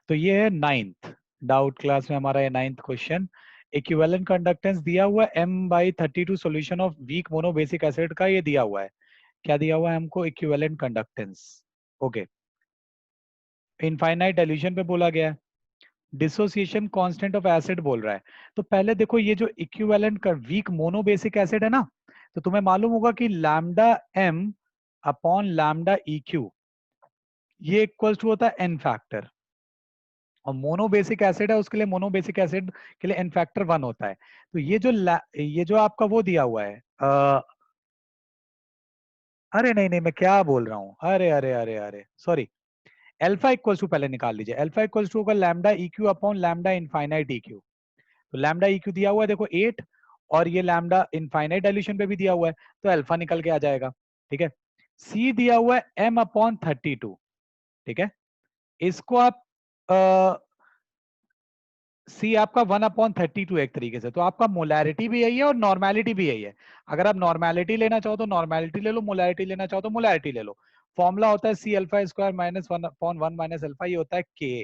तो ये है 9th डाउट क्लास में हमारा ये 9th क्वेश्चन। इक्विवेलेंट कंडक्टेंस दिया हुआ है M/32 solution of weak mono basic acid का, ये दिया हुआ है। क्या दिया हुआ है हमको? Equivalent conductance. Okay, infinite dilution पे बोला गया है। डिसोसिएशन कांस्टेंट ऑफ एसिड बोल रहा है। तो पहले देखो, ये जो इक्विवेलेंट का वीक मोनो बेसिक एसिड है ना, तो तुम्हें मालूम होगा कि lambda m upon lambda EQ ये इक्वल्स टू होता है n फैक्टर। और मोनो बेसिक एसिड है, उसके लिए मोनो बेसिक एसिड के लिए n फैक्टर 1 होता है। तो ये जो आपका वो दिया हुआ है, अरे नहीं नहीं, मैं क्या बोल रहा हूँ, अरे अरे अरे अरे सॉरी, अल्फा इक्वल्स टू पहले निकाल लीजिए। अल्फा इक्वल्स टू होगा lambda EQ upon lambda infinite EQ। तो लैम्डा EQ दिया हुआ है देखो 8, और ये लैम्डा इनफाइनाइट डाइल्यूशन पे भी दिया हुआ है, तो अल्फा निकल के आ जाएगा। ठीक है, C दिया हुआ है m अपॉन 32। ठीक है, इसको आप C आपका 1/32 एक तरीके से, तो आपका मोलैरिटी भी यही है और नॉर्मेलिटी भी यही है। अगर आप नॉर्मेलिटी लेना चाहो तो नॉर्मेलिटी ले लो, मोलैरिटी लेना चाहो तो मोलैरिटी ले लो। फॉर्मूला होता है C alpha square minus 1/1 minus alpha, ये होता है K।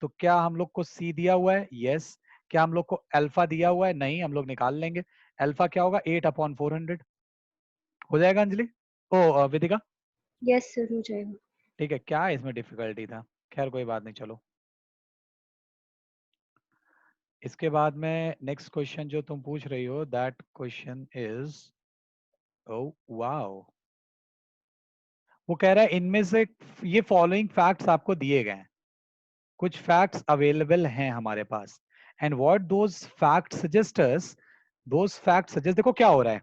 तो क्या हम लोग को C दिया हुआ है? यस। क्या हम लोग को अल्फा दिया हुआ है? नहीं, हम लोग निकाल लेंगे। अल्फा क्या होगा? 8/400 हो जाएगा अंजलि, ओ विदिका। यस सर, हो जाएगा। ठीक है, क्या इसमें डिफिकल्टी था? खैर कोई बात नहीं, चलो। इसके बाद में नेक्स्ट क्वेश्चन जो तुम पूछ रही हो, that question is, oh wow, वो कह रहा है इनमें से ये फॉलोइंग फैक्ट्स आपको दिए गए हैं, कुछ फैक्ट्स अवेलेबल हैं हमारे पास, and what those facts suggest us, those facts suggest, देखो क्या हो रहा है,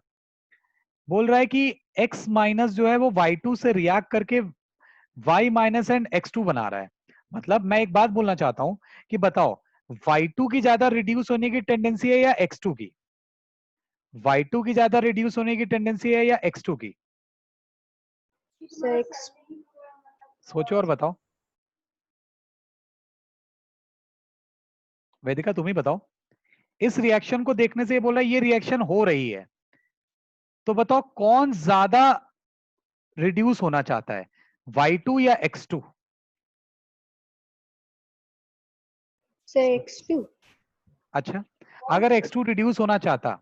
बोल रहा है कि x माइनस जो है वो y2 से रिएक्ट करके y माइनस एंड x2 बना रहा है। मतलब मैं एक बात बोलना चाहता हूं कि बताओ, y2 की ज्यादा रिड्यूस होने की टेंडेंसी है या x2 की? y2 की ज्यादा रिड्यूस होने की टेंडेंसी है या x2 की? Sir x. सोचो और बताओ। वेदिका तुम ही बताओ, इस रिएक्शन को देखने से ये बोला ये रिएक्शन हो रही है, तो बताओ कौन ज्यादा रिड्यूस होना चाहता है, y2 या x2? Sir x2। अच्छा, अगर x2 रिड्यूस होना चाहता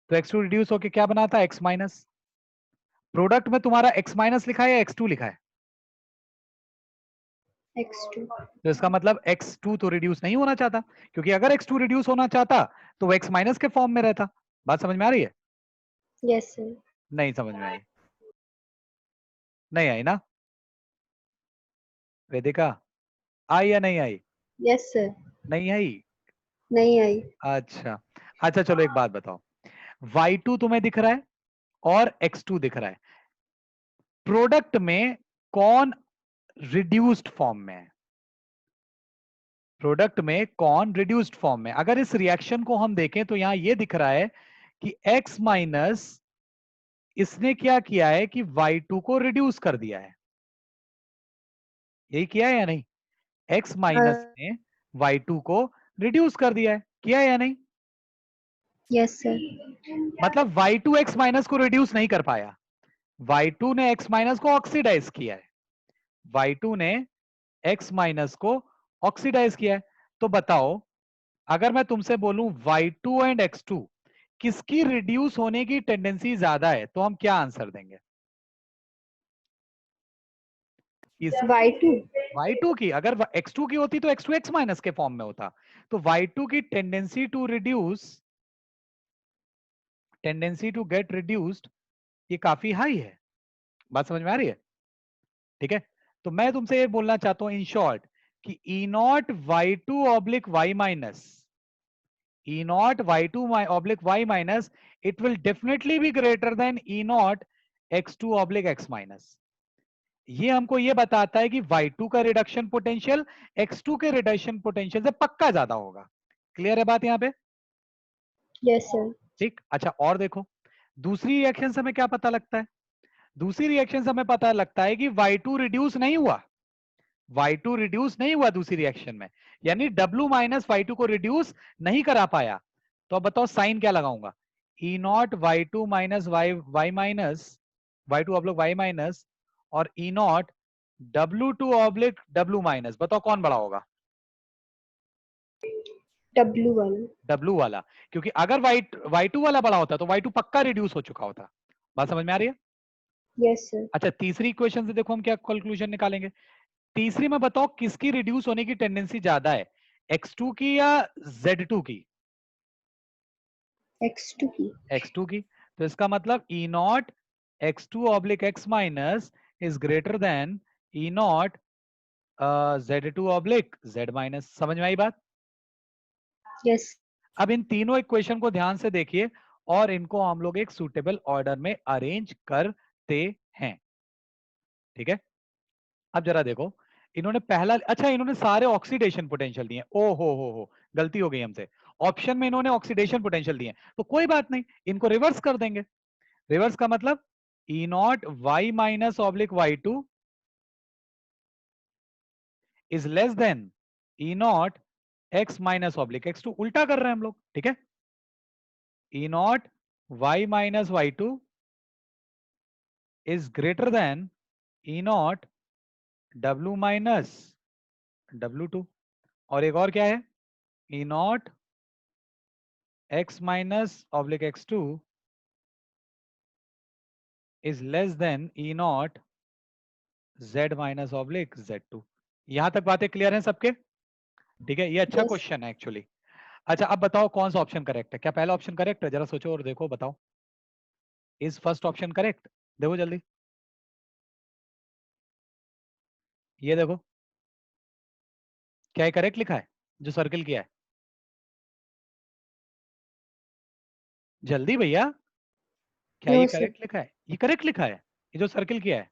तो x2 रिड्यूस होके क्या बनाता? x minus. प्रोडक्ट में तुम्हारा x माइनस लिखा है या x2 लिखा है? x2। तो इसका मतलब x2 तो रिड्यूस नहीं होना चाहता, क्योंकि अगर x2 रिड्यूस होना चाहता तो वो x माइनस के फॉर्म में रहता। बात समझ में आ रही है? Yes sir. नहीं समझ में आई? नहीं आई ना वेदिका? आई या नहीं आई? Yes sir. नहीं आई? नहीं आई। अच्छा, अच्छा चलो एक बात बताओ, y2 तुम्हें दिख रहा है और x2 दिख रहा है, प्रोडक्ट में कौन रिड्यूस्ड फॉर्म में है? प्रोडक्ट में कौन रिड्यूस्ड फॉर्म में? अगर इस रिएक्शन को हम देखें तो यहां ये दिख रहा है कि x माइनस इसने क्या किया है कि y2 को रिड्यूस कर दिया है, यही किया है या नहीं? x माइनस ने y2 को रिड्यूस कर दिया है, किया है या नहीं? Yes sir. मतलब y2 x माइनस को रिड्यूस नहीं कर पाया, y2 ने x माइनस को ऑक्सीडाइज किया है, y2 ने x माइनस को ऑक्सीडाइज किया है। तो बताओ, अगर मैं तुमसे बोलूं y2 एंड x2 किसकी रिड्यूस होने की टेंडेंसी ज्यादा है, तो हम क्या आंसर देंगे? इस y2। y2 की, अगर x2 की होती तो x2 x माइनस के फॉर्म में होता, तो y2 की tendency to reduce, tendency to get reduced, ये काफी हाई है। बात समझ में आ रही है? ठीक है, तो मैं तुमसे ये बोलना चाहता हूं इन शॉर्ट कि E naught y2 oblique y minus, E naught y2 oblique y minus, it will definitely be greater than E naught x2 oblique x minus। ये हमको ये बताता है कि y2 का रिडक्शन पोटेंशियल x2 के रिडक्शन पोटेंशियल से पक्का ज्यादा होगा। क्लियर है बात यहाँ पे? Yes sir. ठीक, अच्छा और देखो, दूसरी रिएक्शन से हमें क्या पता लगता है? दूसरी रिएक्शन से हमें पता लगता है कि y2 रिड्यूस नहीं हुआ, y2 रिड्यूस नहीं हुआ दूसरी रिएक्शन में, यानी W माइनस y2 को रिड्यूस नहीं करा पाया। तो अब बताओ साइन क्या लगाऊंगा? E not y2 minus y minus y2 अपलोग y minus और E not W2 oblique W minus, बताओ कौन बड़ा होगा? W1। W वाला, क्योंकि अगर Y2 वाला बड़ा होता तो Y2 पक्का रिड्यूस हो चुका होता। बात समझ में आ रही है? Yes sir. अच्छा, तीसरी इक्वेशन से देखो हम क्या कंक्लूजन निकालेंगे। तीसरी में बताओ किसकी रिड्यूस होने की टेंडेंसी ज्यादा है, X2 की या Z2 की? X2 की। X2 की। तो इसका मतलब E not X2 oblique X minus is greater then E not Z2 oblique Z minus. समझ में आई बात? यस। अब इन तीनों इक्वेशन को ध्यान से देखिए और इनको हम लोग एक सूटेबल ऑर्डर में अरेंज करते हैं। ठीक है, अब जरा देखो, इन्होंने पहला, अच्छा इन्होंने सारे ऑक्सीडेशन पोटेंशियल दिए। ओ हो, गलती हो गई हमसे, ऑप्शन में इन्होंने ऑक्सीडेशन पोटेंशियल दिए, तो कोई बात नहीं, इनको रिवर्स कर देंगे। रिवर्स का मतलब E naught Y minus oblique Y two is less than E naught X minus oblique X two. उल्टा कर रहे हैं हम लोग, ठीक है। E naught Y minus Y two is greater than E naught W minus W two. और एक और क्या है, E naught X minus oblique X two is less than E naught Z minus oblique Z two. यहां तक बातें clear हैं सबके? ठीक है, ये अच्छा यस। क्वेश्चन है एक्चुअली। अच्छा अब बताओ कौन सा ऑप्शन करेक्ट है? क्या पहला ऑप्शन करेक्ट है? जरा सोचो और देखो, बताओ इज फर्स्ट ऑप्शन करेक्ट? देखो जल्दी, ये देखो क्या करेक्ट लिखा है जो सर्किल किया है? जल्दी भैया, क्या नो ये सर। करेक्ट लिखा है? ये करेक्ट लिखा है, ये जो सर्किल किया है?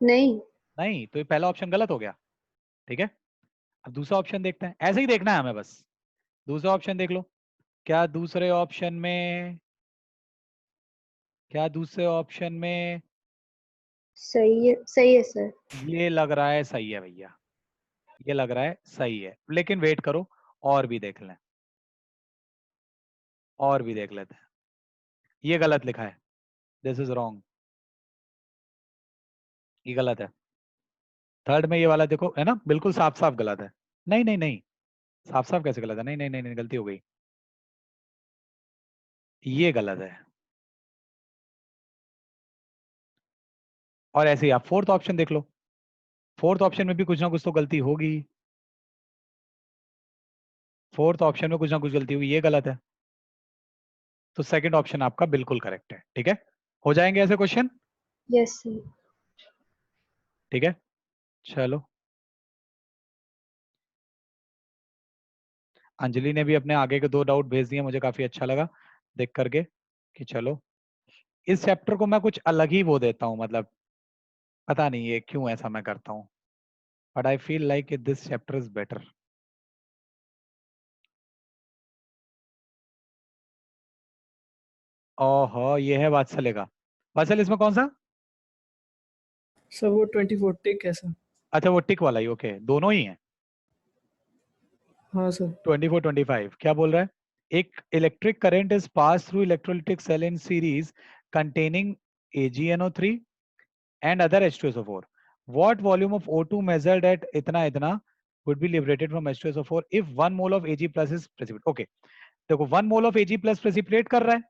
नहीं। नहीं, तो ये पहला ऑप्शन गलत हो गया। ठीक है, अब दूसरा ऑप्शन देखते हैं, ऐसे ही देखना है हमें बस। दूसरा ऑप्शन देख लो, क्या दूसरे ऑप्शन में, क्या दूसरे ऑप्शन में सही है सर। ये लग रहा है सही है भैया, ये लग रहा है सही है, लेकिन वेट करो और भी देख लें, और भी देख लेते हैं। ये गलत लिखा है, दिस इज रॉन्ग, ये गलत है। थर्ड में ये वाला देखो, है ना, बिल्कुल साफ साफ गलत है। नहीं नहीं नहीं, साफ साफ कैसे गलत है? नहीं नहीं नहीं, नहीं गलती हो गई, ये गलत है। और ऐसे ही आप फोर्थ ऑप्शन देख लो, फोर्थ ऑप्शन में भी कुछ ना कुछ तो गलती होगी, फोर्थ ऑप्शन में कुछ ना कुछ गलती होगी, ये गलत है। तो सेकंड ऑप्शन आपका बिल्कुल करेक्ट है। ठीक है, हो जाएंगे ऐसे क्वेश्चन? Yes sir. ठीक है, चलो। अंजलि ने भी अपने आगे के 2 डाउट भेज दिए, मुझे काफी अच्छा लगा देख करके कि चलो इस चैप्टर को मैं कुछ अलग ही वो देता हूँ, मतलब पता नहीं ये क्यों ऐसा मैं करता हूँ, but I feel like this chapter is better. ओहो, ये है वात्सल्य का। वात्सल्य इसमें कौन सा? सर वो 24 टिक है सर। अच्छा वो टिक वाला ही, ओके, दोनों ही है। हाँ सर। 24 25 क्या बोल रहा है? एक electric current is pass through electrolytic cell in series containing AgNO3 and other H2SO4. What volume of O2 measured at इतना इतना would be liberated from H2SO4 if 1 mole of Ag plus is precipitate? Okay, देखो 1 mole of Ag plus precipitate कर रहा है,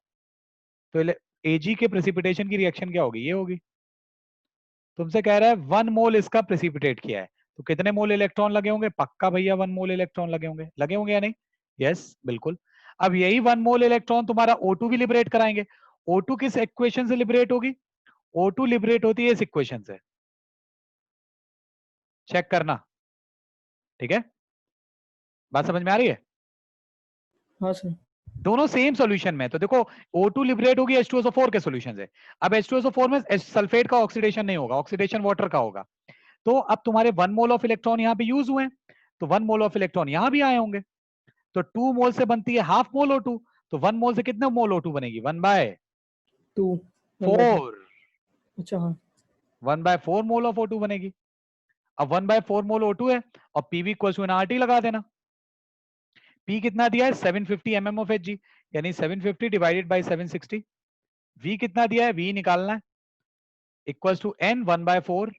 तो Ag के precipitation की reaction क्या होगी? ये होगी। तुमसे कह रहा है 1 मोल इसका प्रेसिपिटेट किया है, तो कितने मोल इलेक्ट्रॉन लगे होंगे? पक्का भैया 1 मोल इलेक्ट्रॉन लगे होंगे, लगे होंगे या नहीं? यस बिल्कुल। अब यही 1 मोल इलेक्ट्रॉन तुम्हारा O2 भी लिबरेट कराएंगे। O2 किस इक्वेशन से लिबरेट होगी? O2 लिबरेट होती है इस इक्वेशन से, चेक करना। ठीक है, बात समझ में आ रही है? हाँ सर। दोनों सेम सॉल्यूशन में, तो देखो O2 लिबरेट होगी H2SO4 के सॉल्यूशन से। अब H2SO4 में सल्फेट का ऑक्सीडेशन नहीं होगा, ऑक्सीडेशन वाटर का होगा। तो अब तुम्हारे 1 मोल ऑफ इलेक्ट्रॉन यहाँ पे यूज हुए हैं, तो 1 मोल ऑफ इलेक्ट्रॉन यहाँ भी आए होंगे, तो 2 मोल से बनती है हाफ मोल O2, तो 1 मोल से कितने मोल O2 बनेगी? 1/4। अच्छा हाँ। 1/4 मोल ऑफ O2 बनेगी। अब 1/4 मोल O2 है, और पीवी इक्वल टू RT लगा देना। P कितना दिया है? 750 mm ऑफ Hg, यानी 750 डिवाइडेड बाई 760। V कितना दिया है? V निकालना है, इक्वल टू N 1/4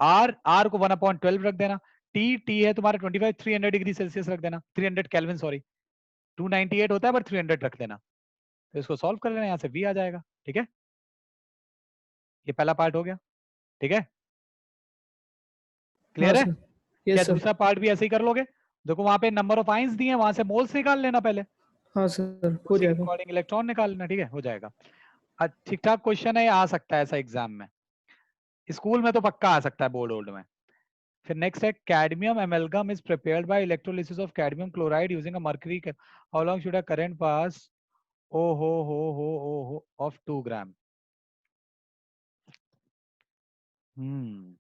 आर को 1/12 रख देना, टी है तुम्हारा 25, 300 डिग्री सेल्सियस रख देना, 300 केल्विन सॉरी, 298 होता है पर 300 रख देना। तो इसको सॉल्व कर लेना, यहाँ से v आ जाएगा। ठीक है, ये पहला पार्ट हो गया। ठीक है, हाँ क्लियर है? सर। क्या यस सर। दूसरा पार्ट भी ऐसे ही कर लोगे? देखो वहां पे नंबर ऑफ आइंस दिए हैं, वहां से मोल्स निकाल लेना पहले, हाँ सर हो उसी के जाएगा। अकॉर्डिंग इलेक्ट्रॉन निकाल लेना। ठीक है, हो जाएगा। ठीक ठाक क्वेश्चन है, ये आ सकता है ऐसा एग्जाम में, स्कूल में तो पक्का आ सकता है, बोर्ड वोर्ड में। फिर नेक्स्ट है cadmium amalgam is prepared by electrolysis of cadmium chloride using a mercury, how long should a current pass ओ हो ऑफ 2 ग्राम। हम्म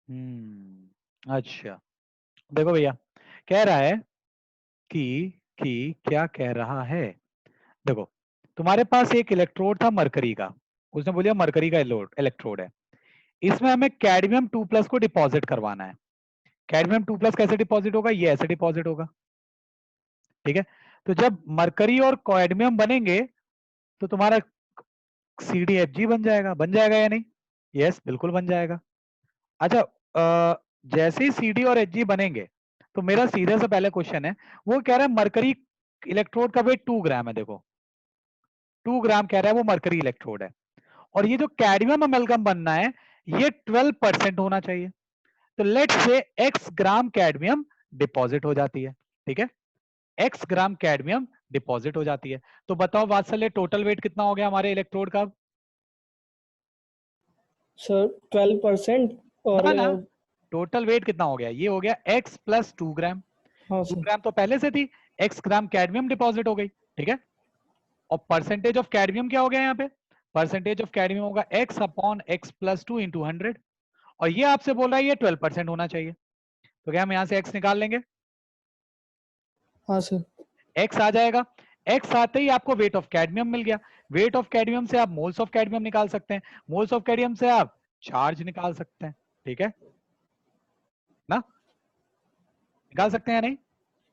हम्म अच्छा, देखो भैया, कह रहा है कि क्या कह रहा है, देखो तुम्हारे पास एक इलेक्ट्रोड था मरकरी का, उसने बोलिया मरकरी का इलेक्ट्रोड है, इसमें हमें कैडमियम 2+ को डिपॉजिट करवाना है। कैडमियम 2+ कैसे डिपॉजिट होगा, ये ऐसे डिपॉजिट होगा। ठीक है, तो जब मरकरी और कैडमियम बनेंगे तो तुम्हारा CdHg बन जाएगा या नहीं? यस, बिल्कुल बन जाएगा। अच्छा, जैसे ही CD और Hg बनेंगे तो मेरा सीधे से पहले क्वेश्चन है, वो कह रहा है मरकरी इलेक्ट्रोड का वेट 2 ग्राम है, देखो 2 ग्राम कह रहा है वो मरकरी इलेक्ट्रोड है, और ये जो कैडमियम अमेल्गम बनना है ये 12% होना चाहिए। तो let's say x gram cadmium deposit हो जाती है। ठीक है, x ग्राम कैडमियम डिपॉजिट हो जाती है, तो बताओ वात्सल्य टोटल वेट कितना हो गया हमारे इलेक्ट्रोड का? सर 12% और ना ना, टोटल वेट कितना हो गया, ये हो गया x + 2 ग्राम। हाँ 2 सर। ग्राम तो पहले से थी, x ग्राम कैडमियम डिपॉजिट हो गई। ठीक है, और परसेंटेज ऑफ कैडमियम क्या हो गया यहाँ पे, परसेंटेज ऑफ कैडमियम होगा x/x + 2 × 100, और ये आपसे बोल रहा है ये 12% होना चाहिए, तो क्या हम यहाँ से x निकाल लेंगे? हाँ सर। x आ जाएगा, x आते ही आपको वेट ऑफ कैडमियम मिल गया, वेट ऑफ कैडमियम से आप मोल्स ऑफ कैडमियम निकाल सकते हैं, मोल्स ऑफ कैडमियम से आप चार्ज निकाल सकते हैं। ठीक है ना, निकाल सकते हैं नहीं?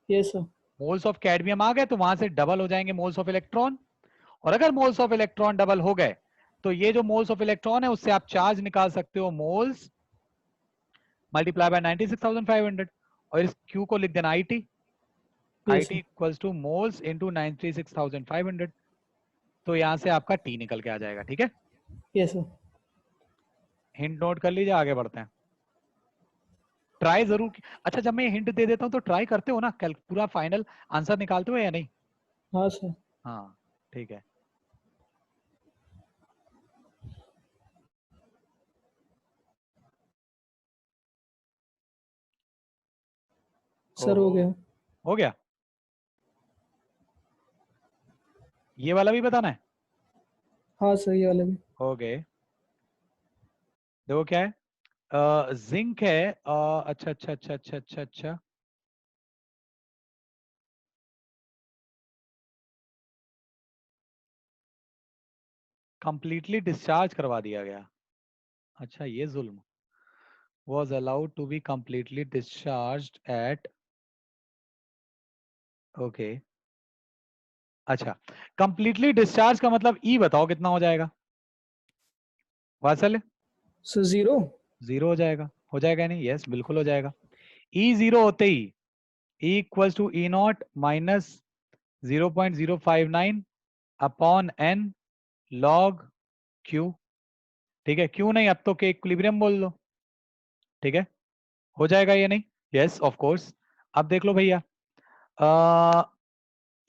Yes sir. Moles of cadmium आ गए तो वहां से डबल हो जाएंगे मोल्स ऑफ इलेक्ट्रॉन, और अगर मोल्स ऑफ इलेक्ट्रॉन डबल हो गए तो ये जो मोल्स ऑफ इलेक्ट्रॉन है उससे आप चार्ज निकाल सकते हो, मोल्स मल्टीप्लाई बाय 96,500, और इस Q को लिख देना IT, yes IT sir. Equals two moles into 96,500, तो यहां से आपका T निकल के आ जाएगा। ठीक है, यस सर। हिंट नोट कर लीजिए, आगे बढ़ते हैं। ट्राई जरूर अच्छा, जब मैं हिंट दे देता हूं तो ट्राई करते हो ना, कल पूरा फाइनल आंसर निकालते हो या नहीं? हाँ सर। हाँ ठीक है, सर हो ओहो, गया। हो गया। ये वाला भी बताना है? हाँ सर ये वाला भी। ओके, देखो क्या है, जिंक है, अच्छा अच्छा अच्छा अच्छा अच्छा अच्छा, कंप्लीटली डिस्चार्ज करवा दिया गया। अच्छा, ये जुल्म, was allowed to be completely discharged at, okay अच्छा, कंप्लीटली डिस्चार्ज का मतलब ई बताओ कितना हो जाएगा वात्सल्य? सर 0। 0 हो जाएगा नहीं? यस बिल्कुल हो जाएगा। ई 0 होते ही E equals to E0 minus 0.059 upon n log Q। ठीक है, क्यों नहीं, अब तो के इक्विलिब्रियम बोल लो। ठीक है, हो जाएगा ये नहीं? Yes of course. अब देख लो भैया,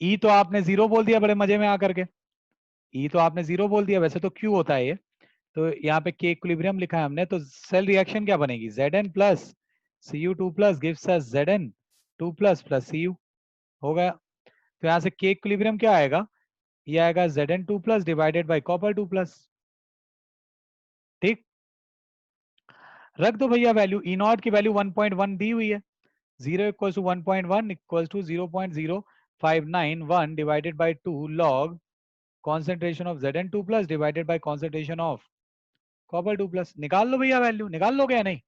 ई तो आपने 0 बोल दिया बड़े मजे में आकर के, ई तो आपने 0 बोल दिया, वैसे तो Q होता है ये, तो यहाँ पे के इक्विलिब्रियम लिखा है हमने, तो सेल रिएक्शन क्या बनेगी, Zn plus Cu2+ gives us Zn2+ plus Cu, हो गया। तो यहाँ से के इक्विलिब्रियम क्या आएगा, ये आएगा Zn2+ डिवाइडेड बाय Copper2+। ठीक, रख दो भैया वैल्यू, E0 की वैल्यू 1.1 दी हुई है, 0 equals to 1.1 equals to 0.0591 divided by 2 log concentration of Zn2+ divided by concentration of Copper2+। निकाल लो भैया वैल्यू, निकाल लोगे या नहीं?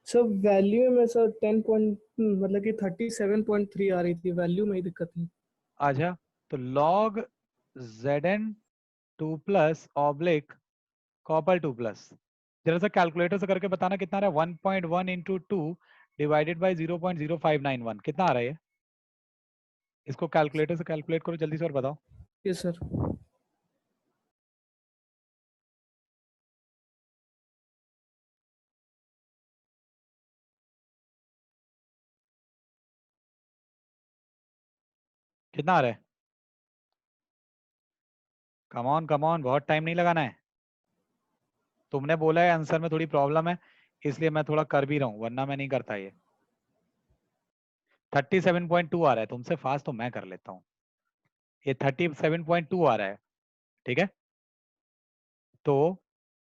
सर वैल्यू में सर 10 पॉइंट मतलब कि 37.3 आ रही थी, वैल्यू में ही दिक्कत थी। अच्छा, तो log Zn2 plus oblique copper 2 plus. जरा सा कैलकुलेटर से करके बताना कितना आ रहा है। 1.1 इंटू 2 डिवाइडेड बाई 0.0591 कितना आ रहा है ये? इसको कैलकुलेटर से कैलकुलेट करो जल्दी से और बताओ। Yes sir. कितना आ रहा है? कम ऑन बहुत टाइम नहीं लगाना है। तुमने बोला है आंसर में थोड़ी प्रॉब्लम है, इसलिए मैं थोड़ा कर भी रहा हूँ, वरना मैं नहीं करता ये। 37.2 आ रहा है, तुमसे फास्ट तो मैं कर लेता हूँ। ये 37.2 आ रहा है, ठीक है। तो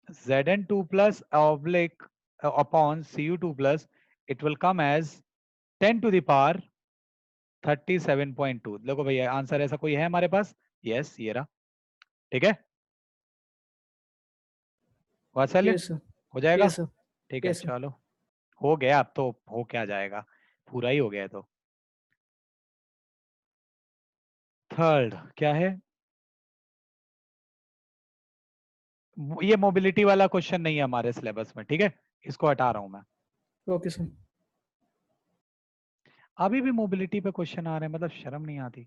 Zn2 plus oblique upon Cu2 plus it will come as 10 to the power 37.2। देखो भैया आंसर ऐसा कोई है हमारे पास? यस ये रहा, ठीक है। वात्सल्य यस सर। हो जाएगा, यस सर। ठीक है यस सर। चलो। हो गया, अब तो हो क्या जाएगा, पूरा ही हो गया है तो। थर्ड क्या है? ये मोबिलिटी वाला क्वेश्चन नहीं है हमारे सिलेबस में, ठीक है, इसको हटा रहा हूं मैं। Okay sir. अभी भी मोबिलिटी पे क्वेश्चन आ रहे हैं, मतलब शर्म नहीं आती।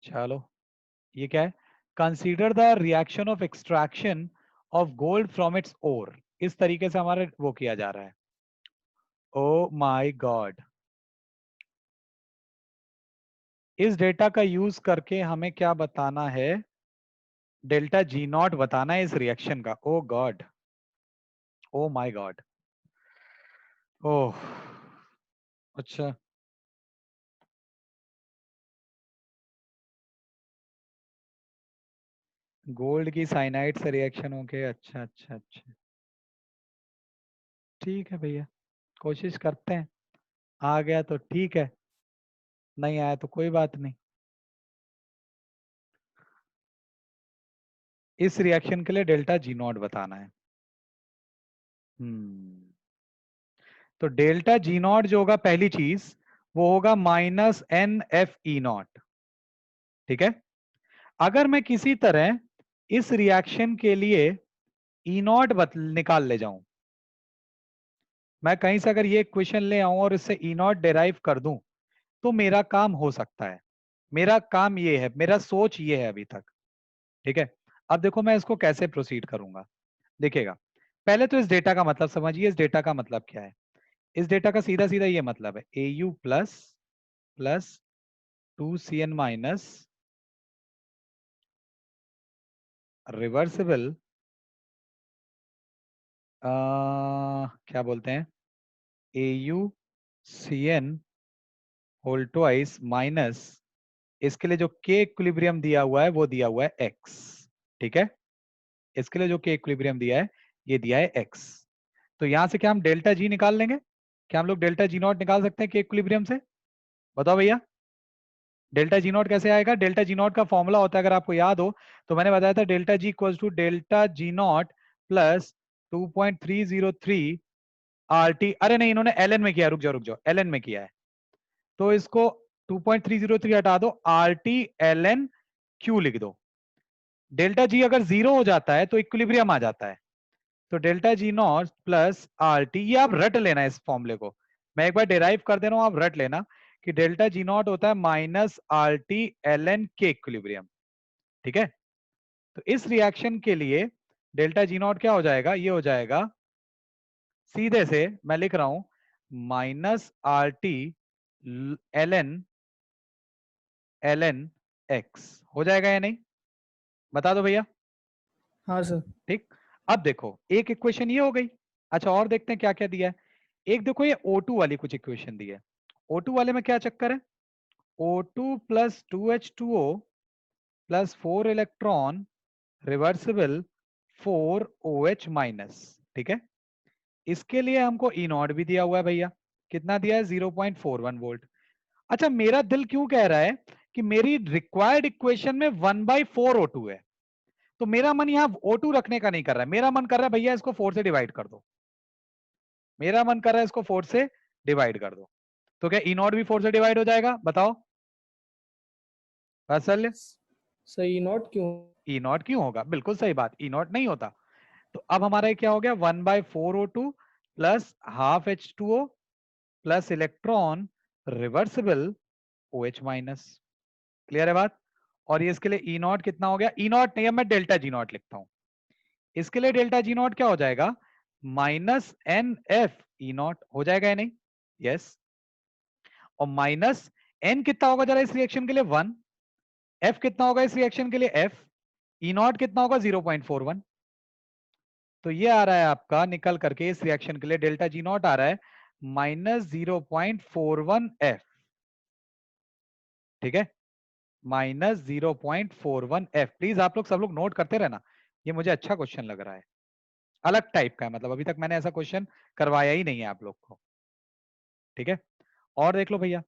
चलो ये क्या है? Consider the reaction of extraction of gold from its ore. इस तरीके से हमारा वो किया जा रहा है। ओ माय गॉड, इस डेटा का यूज करके हमें क्या बताना है? डेल्टा जी नॉट बताना है इस रिएक्शन का। ओ गॉड, ओ माय गॉड, ओह अच्छा। गोल्ड की साइनाइड से रिएक्शन हो के, अच्छा अच्छा अच्छा, ठीक है भैया, कोशिश करते हैं। आ गया तो ठीक है, नहीं आया तो कोई बात नहीं। इस रिएक्शन के लिए डेल्टा जी नॉट बताना है। तो डेल्टा जी नॉट जो होगा पहली चीज, वो होगा -NFE0, ठीक है। अगर मैं किसी तरह इस रिएक्शन के लिए E0 निकाल ले जाऊं, मैं कहीं से अगर ये क्वेश्चन ले आऊं और इससे E0 डिराइव कर दूं, तो मेरा काम हो सकता है। मेरा काम ये है, मेरा सोच ये है अभी तक, ठीक है। अब देखो मैं इसको कैसे प्रोसीड करूंगा, देखिएगा। पहले तो इस डेटा का मतलब समझिए, इस डेटा का मतलब क्या है। इस डेटा का सीधा सीधा ये मतलब है AU plus plus 2CN minus reversible, क्या बोलते हैं, AuCN होल ट्वाइस माइनस, इसके लिए जो के इक्विलिब्रियम दिया हुआ है वो दिया हुआ है x, ठीक है। इसके लिए जो के इक्विलिब्रियम दिया है ये दिया है x। तो यहां से क्या हम डेल्टा जी निकाल लेंगे? क्या हम लोग डेल्टा जी नॉट निकाल सकते हैं के इक्विलिब्रियम से? बताओ भैया, डेल्टा जी नॉट कैसे आएगा? डेल्टा जी नॉट का फॉर्मूला होता है, अगर आपको याद हो तो मैंने बताया था, delta G equals to delta G nought plus 2.303 RT। अरे नहीं, इन्होंने LN में किया, रुक जाओ रुक जाओ, LN में किया है, तो इसको 2.303 हटा दो, RT LN Q लिख दो। डेल्टा जी अगर जीरो हो जाता है तो इक्विलिब्रियम आ जाता है। तो delta G nought plus RT, ये आप रट लेना इस फॉर्मूले को, मैं एक बार डिराइव कर दे रहा हूं, आप रट लेना कि डेल्टा जी नॉट होता है -RT LN के इक्विलिब्रियम, ठीक है। तो इस रिएक्शन के लिए डेल्टा जी नॉट क्या हो जाएगा? ये हो जाएगा सीधे से, मैं लिख रहा हूं -RT LN X, हो जाएगा या नहीं? बता दो भैया। हाँ सर। ठीक, अब देखो एक इक्वेशन ये हो गई। अच्छा और देखते हैं क्या क्या दिया है। एक देखो ये O2 वाली कुछ इक्वेशन दी है। O2 वाले में क्या चक्कर है? O2 plus 2H2O plus 4 electron reversible 4OH minus, ठीक है। इसके लिए हमको ई नॉट भी दिया हुआ है भैया, कितना दिया है? 0.41 वोल्ट। अच्छा मेरा दिल क्यों कह रहा है कि मेरी रिक्वायर्ड इक्वेशन में 1/4 O2 है, तो मेरा मन यहाँ O2 रखने का नहीं कर रहा है, मेरा मन कर रहा है भैया इसको 4 से डिवाइड कर दो, मेरा मन कर रहा है इसको 4 से डिवाइड कर दो। तो क्या ई नॉट भी 4 से डिवाइड हो जाएगा? बताओ। वात्सल्य सही नॉट क्यों? ई नॉट क्यों होगा? बिल्कुल सही बात, ई नॉट नहीं होता। तो अब हमारा ये क्या हो गया, 1/4O2 plus half H2O plus electron reversible OH minus. Clear है बात? और ये इसके लिए ई नॉट कितना हो गया, ई नॉट नहीं, अब मैं डेल्टा जी नॉट लिखता हूं। इसके लिए डेल्टा जी नॉट क्या हो जाएगा, minus n F E nought हो जाएगा या नहीं? यस। और माइनस एन कितना होगा जरा इस रिएक्शन के लिए, 1। एफ कितना होगा इस रिएक्शन के लिए, एफ ई नॉट कितना होगा, 0.41। तो ये आ रहा है आपका निकल करके इस रिएक्शन के लिए डेल्टा जी नॉट आ रहा है -0.41 एफ। ठीक है, -0.41 एफ। प्लीज आप लोग सब लोग नोट करते रहना, ये मुझे अच्छा क्वेश्चन लग रहा है, अलग टाइप का है, मतलब अभी तक मैंने ऐसा क्वेश्चन करवाया ही नहीं है आप लोग को। ठीक है, और देख लो भैया,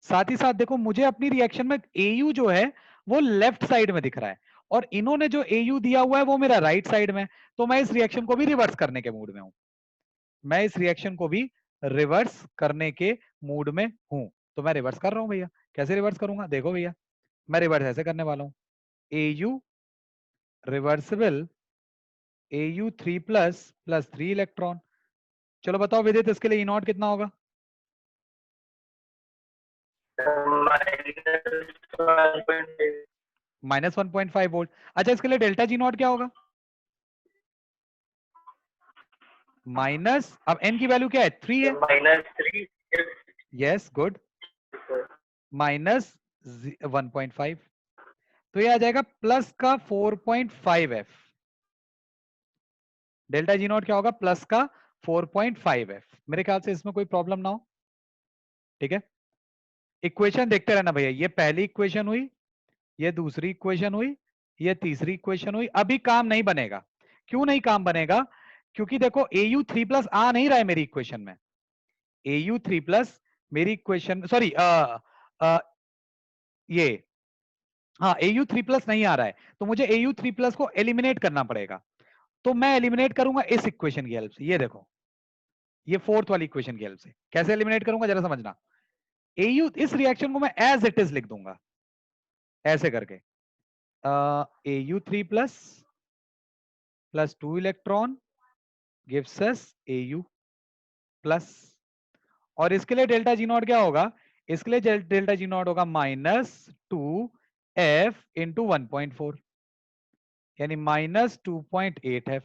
साथ ही साथ देखो मुझे अपनी रिएक्शन में AU जो है वो लेफ्ट साइड में दिख रहा है, और इन्होंने जो AU दिया हुआ है वो मेरा राइट साइड में, तो मैं इस रिएक्शन को भी रिवर्स करने के मूड में हूं। मैं इस रिएक्शन को भी रिवर्स करने के मूड में हूं, तो मैं रिवर्स कर रहा हूं भैया। कैसे रिवर्स करूंगा, देखो भैया, मैं रिवर्स ऐसे करने वाला हूं, AU reversible AU3 plus 3 electron. चलो बताओ विदित, इसके लिए ई नॉट कितना होगा? -1.5 वोल्ट। अच्छा, इसके लिए डेल्टा जी नॉट क्या होगा? माइनस, अब एन की वैल्यू क्या है, 3 है, -3। यस गुड, -1.5, तो ये आ जाएगा प्लस का 4.5 एफ। डेल्टा जी नॉट क्या होगा, प्लस का 4.5 एफ। मेरे ख्याल से इसमें कोई प्रॉब्लम ना हो। ठीक है, इक्वेशन देखते रहना भैया, ये पहली इक्वेशन हुई, ये दूसरी इक्वेशन हुई, ये तीसरी इक्वेशन हुई। अभी काम नहीं बनेगा। क्यों नहीं काम बनेगा? क्योंकि देखो AU3 प्लस आ नहीं रहा है मेरी इक्वेशन में। AU3 प्लस मेरी इक्वेशन, सॉरी ये, हाँ AU3 प्लस नहीं आ रहा है, तो मुझे AU3 प्लस को एलिमिनेट करना पड़ेगा। तो मैं एलिमिनेट करूंगा इस इक्वेशन की हेल्प से। ये देखो, ये फोर्थ वाली इक्वेशन की हेल्प से। कैसे एलिमिनेट करूंगा जरा समझना। AU, इस रिएक्शन को मैं एज इट इज लिख दूंगा ऐसे करके, AU3 plus 2 electron gives us AU plus, और इसके लिए डेल्टा जी नॉट क्या होगा, इसके लिए डेल्टा जी नॉट होगा -2F इंटू 1.4, यानी -2.8F।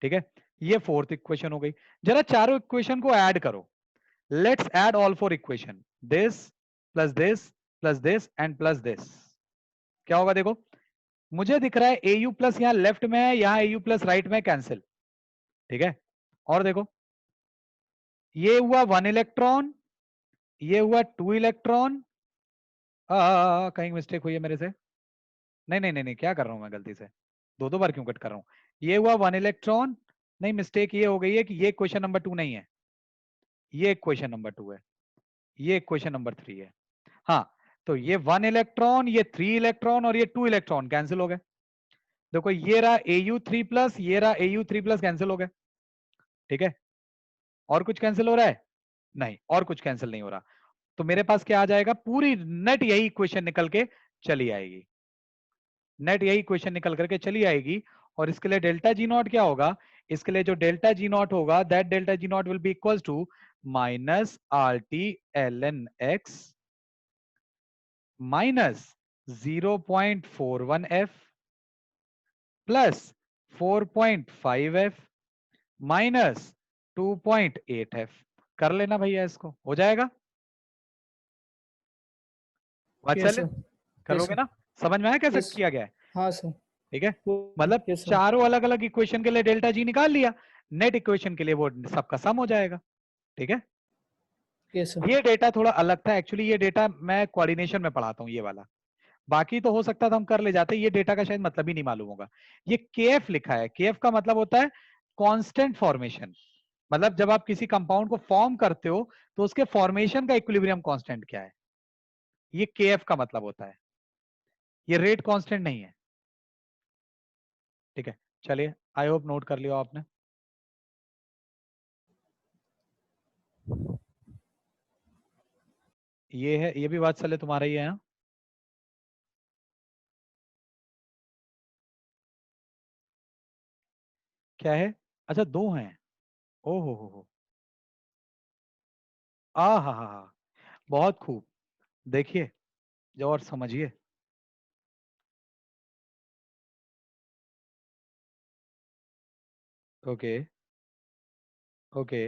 ठीक है, ये फोर्थ इक्वेशन हो गई। जरा चारों इक्वेशन को ऐड करो, let's add all four equation, this plus this plus this and plus this. क्या होगा देखो, मुझे दिख रहा है AU प्लस यहाँ लेफ्ट में है, यहाँ AU प्लस राइट में कैंसिल। ठीक है, और देखो ये हुआ 1 इलेक्ट्रॉन, ये हुआ 2 इलेक्ट्रॉन, कहीं मिस्टेक हुई है मेरे से, नहीं नहीं नहीं नहीं, क्या कर रहा हूं मैं गलती से, दो बार क्यों कट कर रहा हूं। ये हुआ 1 इलेक्ट्रॉन, नहीं मिस्टेक ये हो गई है कि ये क्वेश्चन नंबर 2 नहीं है, ये क्वेश्चन नंबर 2 है, ये क्वेश्चन नंबर 3 है। हाँ, तो ये 1 इलेक्ट्रॉन, ये 3 इलेक्ट्रॉन और ये 2 इलेक्ट्रॉन कैंसिल हो गए। देखो ये रहा AU3 प्लस, ये रहा AU3 प्लस, कैंसिल हो गए। ठीक है, और कुछ कैंसिल हो रहा है? नहीं, और कुछ कैंसिल नहीं हो रहा। तो मेरे पास क्या आ जाएगा, पूरी नेट यही इक्वेशन निकल के चली आएगी, नेट यही इक्वेशन निकल करके चली आएगी। और इसके लिए डेल्टा जी नॉट क्या होगा, इसके लिए जो डेल्टा जी नॉट होगा, that delta G nought will be equal to -RT-ln-x -0.41F plus 4.5F -2.8F। कर लेना भैया, इसको हो जाएगा यस वात्सल्य, सर। करोगे ना? समझ में आया कैसे यस। किया गया है? हाँ सर। ठीक है, मतलब यस सर। चारों अलग अलग इक्वेशन के लिए डेल्टा जी निकाल लिया, नेट इक्वेशन के लिए वो सबका सम हो जाएगा। ठीक है, यस सर। ये डेटा थोड़ा अलग था एक्चुअली, ये डेटा मैं कोऑर्डिनेशन में पढ़ाता हूँ ये वाला, बाकी तो हो सकता था हम कर ले जाते, ये डेटा का शायद मतलब ही नहीं मालूम होगा। ये KF लिखा है, KF का मतलब होता है कांस्टेंट फॉर्मेशन, मतलब जब आप किसी कंपाउंड को फॉर्म करते हो तो उसके फॉर्मेशन का इक्विलिब्रियम कांस्टेंट क्या है, ये KF का मतलब होता है, ये रेट कांस्टेंट नहीं है। ठीक है, चलिए, आई होप नोट कर लिया आपने। ये है, ये भी बात चले तुम्हारा ही है। हाँ? क्या है? अच्छा, दो हैं। ओ हो। आ हा, बहुत खूब। देखिए जो और समझिए। Okay okay.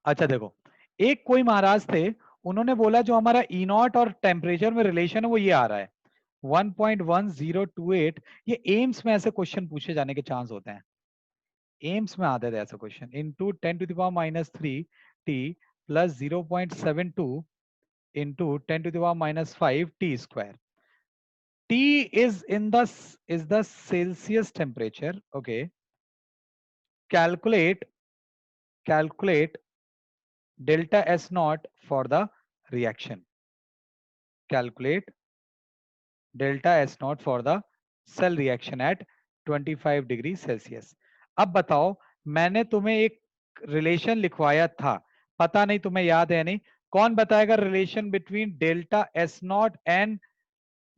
अच्छा देखो, एक कोई महाराज थे, उन्होंने बोला जो हमारा ई नॉट और टेम्परेचर में रिलेशन है वो ये आ रहा है 1.1028। ये एम्स में ऐसे क्वेश्चन पूछे जाने के चांस होते हैं। एम्स में आते थे ऐसा question. Into 10⁻³ plus 0.72 into 10⁻⁵ T square. T is the Celsius temperature. Okay. Calculate delta S naught for the reaction. Calculate delta S naught for the cell reaction at 25 degree Celsius. अब बताओ, मैंने तुम्हें एक relation लिखवाया था, पता नहीं तुम्हें याद है नहीं। कौन बताएगा relation between delta S nought and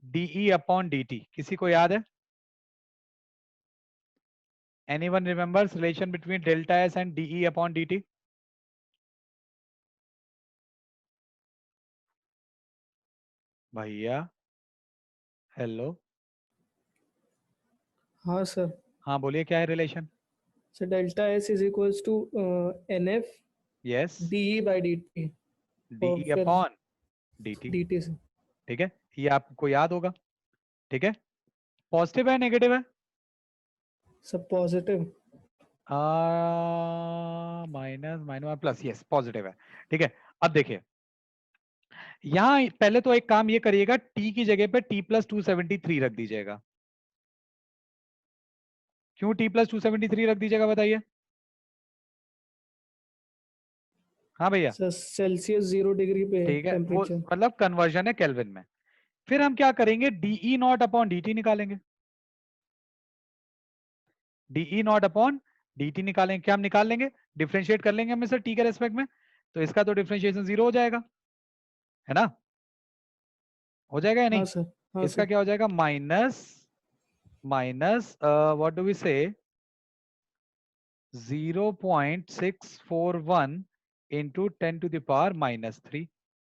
dE upon dt? किसी को याद है? Anyone remembers relation between delta S and dE upon dt? भैया हेलो। हाँ सर। हाँ बोलिए, क्या है relation? Sir delta S is equals to NF yes, DE by DT और dE फिर अपॉन dt। DT से। ठीक है, ये आपको याद होगा। ठीक है, पॉजिटिव है नेगेटिव है? सब positive. Minus minus plus, yes positive है। ठीक है, अब देखिए यहाँ पहले तो एक काम ये करिएगा, t की जगह पे t+273 रख दीजिएगा। क्यों t+273 रख दीजिएगा बताइए? हाँ भैया। सर सेल्सियस 0 डिग्री पे है ठीक है, वो टेम्परेचर। मतलब कन्वर्जन है केल्विन में। फिर हम क्या करेंगे, डीई नॉट अपॉन dt निकालेंगे। डीई नॉट अपॉन dt निकालेंगे। क्या हम निकाल लेंगे? डिफरेंशिएट कर लेंगे हमें सर t के रेस्पेक्ट में, तो इसका तो डिफरेंशिएशन 0 हो जाएगा, है ना? हो जाएगा या हाँ नहीं? सर। हाँ इसका सर। क्या हो जाएगा? Minus minus what do we say 0.641 into 10⁻⁻3,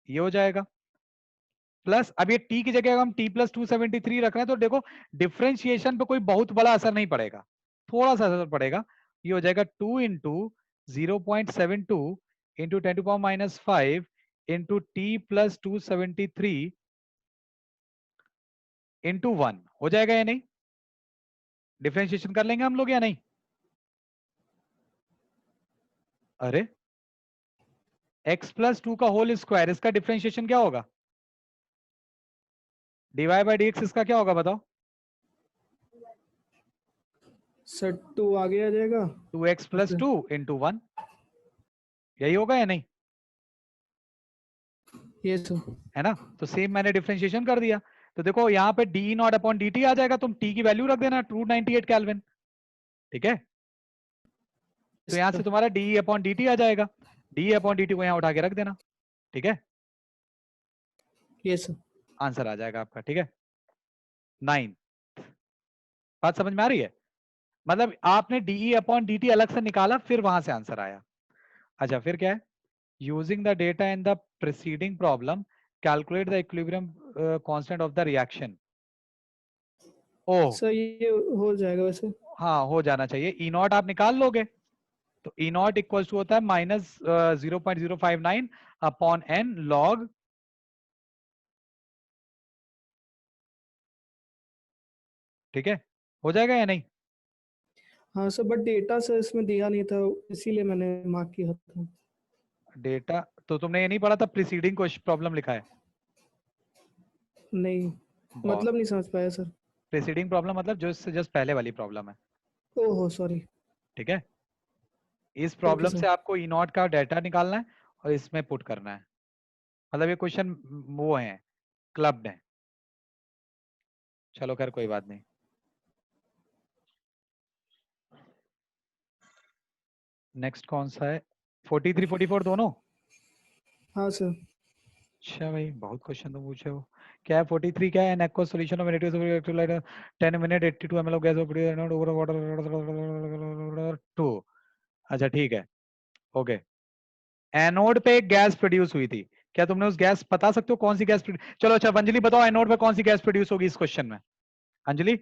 ये हो जाएगा। प्लस अब ये t की जगह हम t+273 रख रहे हैं, तो देखो डिफरेंशिएशन पे कोई बहुत बड़ा असर नहीं पड़ेगा, थोड़ा सा असर पड़ेगा। ये हो जाएगा 2 into 0.72 into 10⁻⁵ into t+273 into 1। हो जाएगा या नहीं? डिफरेंशिएशन कर लेंगे हम लोग या नहीं? अरे x+2 का होल स्क्वायर, इसका डिफरेंशिएशन क्या होगा? dy/dx इसका क्या होगा बताओ? सर 2 आगे आ जाएगा। 2x+2 इंटू 1, यही होगा या नहीं? ये सर। है ना? तो सेम मैंने डिफरेंशिएशन कर दिया, तो देखो यहाँ पे d naught upon d t आ जाएगा, तुम टी की वैल्यू रख देना 298 केल्विन। ठीक है, तो यहाँ से तुम्हारा डी अपॉन डी टी आ जाएगा, डी अपॉन डी टी को यहाँ उठा के रख देना। ठीक है, ये सर। आंसर आ जाएगा आपका। ठीक है, 9। बात समझ में आ रही है? मतलब आपने डी अपॉन डी टी अलग से निकाला, फिर वहां से आंसर आया। अच्छा फिर क्या है? Using the data in the preceding problem calculate the equilibrium constant of the reaction. Oh sir ये हो जाएगा वैसे। हाँ, हो जाना चाहिए। ई नॉट आप निकाल लोगे, तो ई नॉट इक्वल टू होता है माइनस 0.059 अपॉन एन लॉग। ठीक है, हो जाएगा या नहीं? हाँ सर बट डेटा सर इसमें दिया नहीं था, इसीलिए मैंने मार्क किया था। डेटा तो तुमने ये नहीं पढ़ा था, प्रीसीडिंग क्वेश्चन प्रॉब्लम लिखा है। नहीं, बहुत, मतलब नहीं समझ पाया सर। प्रीसीडिंग प्रॉब्लम मतलब जो इससे जस्ट पहले वाली प्रॉब्लम है। ओहो सॉरी। ठीक है, इस ओके प्रॉब्लम सर। से आपको ई नॉट का डाटा निकालना है और इसमें पुट करना है। मतलब ये क्वेश्चन वो है, क्लब्ड है। चलो खैर कोई बात नहीं। नेक्स्ट कौन सा है? 43 44 दोनों? हाँ सर। अच्छा भाई, बहुत क्वेश्चन तो पूछे हो। क्या है 43? क्या है? N aqua solution of negative electrolyte 10 minute 82 ml of gas over water 2। अच्छा ठीक है, ओके। एनोड पे एक गैस प्रोड्यूस हुई थी, क्या तुमने उस गैस बता सकते हो कौन सी गैस? चलो अच्छा, अंजलि बताओ एनोड पे कौन सी गैस प्रोड्यूस होगी इस क्वेश्चन में? Anjali,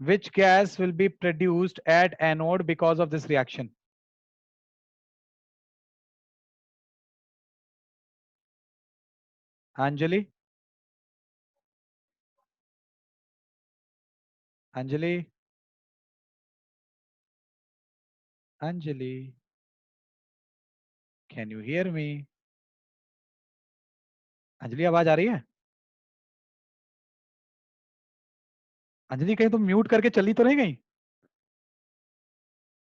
which gas will be produced at anode because of this reaction? Anjali, Anjali, Anjali, can you hear me? Anjali, आवाज आ रही है? अंजलि, कहीं तुम म्यूट करके चली तो नहीं गई?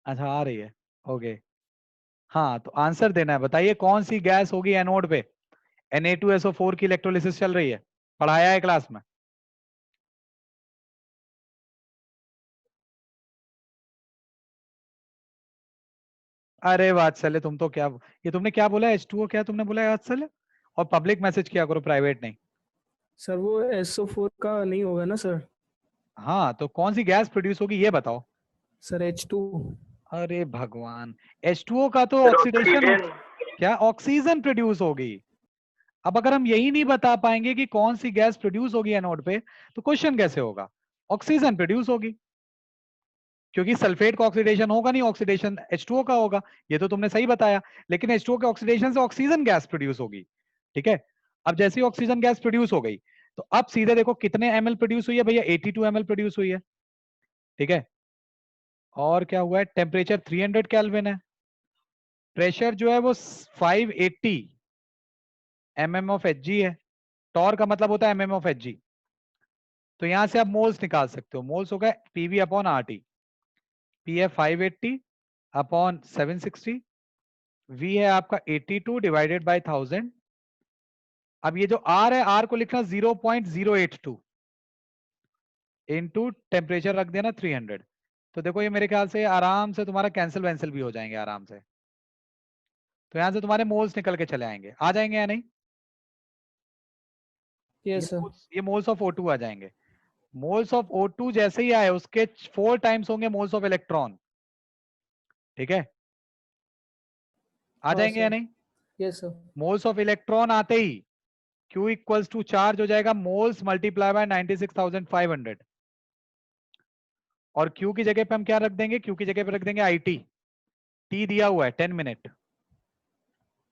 अच्छा, आ रही है, ओके। हाँ, तो आंसर देना है, बताइए कौन सी गैस होगी एनोड पे? Na2SO4 की इलेक्ट्रोलिसिस चल रही है, पढ़ाया है क्लास में। अरे वात्सल्य, तुम तो क्या, ये तुमने क्या बोला? H2O क्या तुमने बोला वात्सल्य? और पब्लिक मैसेज किया करो, प्राइवेट नहीं। सर वो SO4 का नहीं होगा ना सर? हाँ, तो कौन सी गैस प्रोड्यूस होगी ये बताओ। Sir H2। अरे भगवान, H2O का तो ऑक्सीडेशन हो, क्या ऑक्सीजन प्रोड्यूस होगी? अब अगर हम यही नहीं बता पाएंगे कि कौन सी गैस प्रोड्यूस होगी एनोड पे, तो क्वेश्चन कैसे होगा? ऑक्सीजन प्रोड्यूस होगी, क्योंकि सल्फेट का ऑक्सीडेशन होगा नहीं, ऑक्सीडेशन H2O का होगा, ये तो तुमने सही बताया। लेकिन H2O के ऑक्सीडेशन से ऑक्सीजन गैस प्रोड्यूस होगी, ठीक है। अब जैसे ही ऑक्सीजन गैस प्रोड्यूस हो गई, तो अब सीधे देखो कितने ml प्रोड्यूस हुई है भैया? 82 ml प्रोड्यूस हुई है, ठीक है। और क्या हुआ है? टेम्परेचर 300 केल्विन है, प्रेशर जो है वो 580 mm ऑफ Hg है, टॉर का मतलब होता है mm ऑफ Hg। तो यहां से आप मोल्स निकाल सकते हो, मोल्स होगा पीवी अपॉन आरटी। पी है 580 अपॉन 760, वी है आपका 82 डिवाइडेड बाय 1000। अब ये जो आर है, आर को लिखना 0.082 इनटू टेम्परेचर रख देना 300। तो देखो ये मेरे ख्याल से आराम से तुम्हारा कैंसिल वैंसिल भी हो जाएंगे आराम से, तो यहां से तुम्हारे मोल्स निकल के चले आएंगे, आ जाएंगे या नहीं? Yes sir. ये मोल्स ऑफ O2 आ जाएंगे। मोल्स ऑफ O2 जैसे ही आए, उसके 4 टाइम्स होंगे मोल्स ऑफ इलेक्ट्रॉन, ठीक है। आ हाँ जाएंगे या सर। नहीं? Yes sir. Moles of electron आते ही Q इक्वल्स टू चार्ज हो जाएगा मोल्स मल्टीप्लाई बाय 96,500, और Q की जगह पे हम क्या रख देंगे? Q की जगह पे रख देंगे IT। T दिया हुआ है 10 मिनट,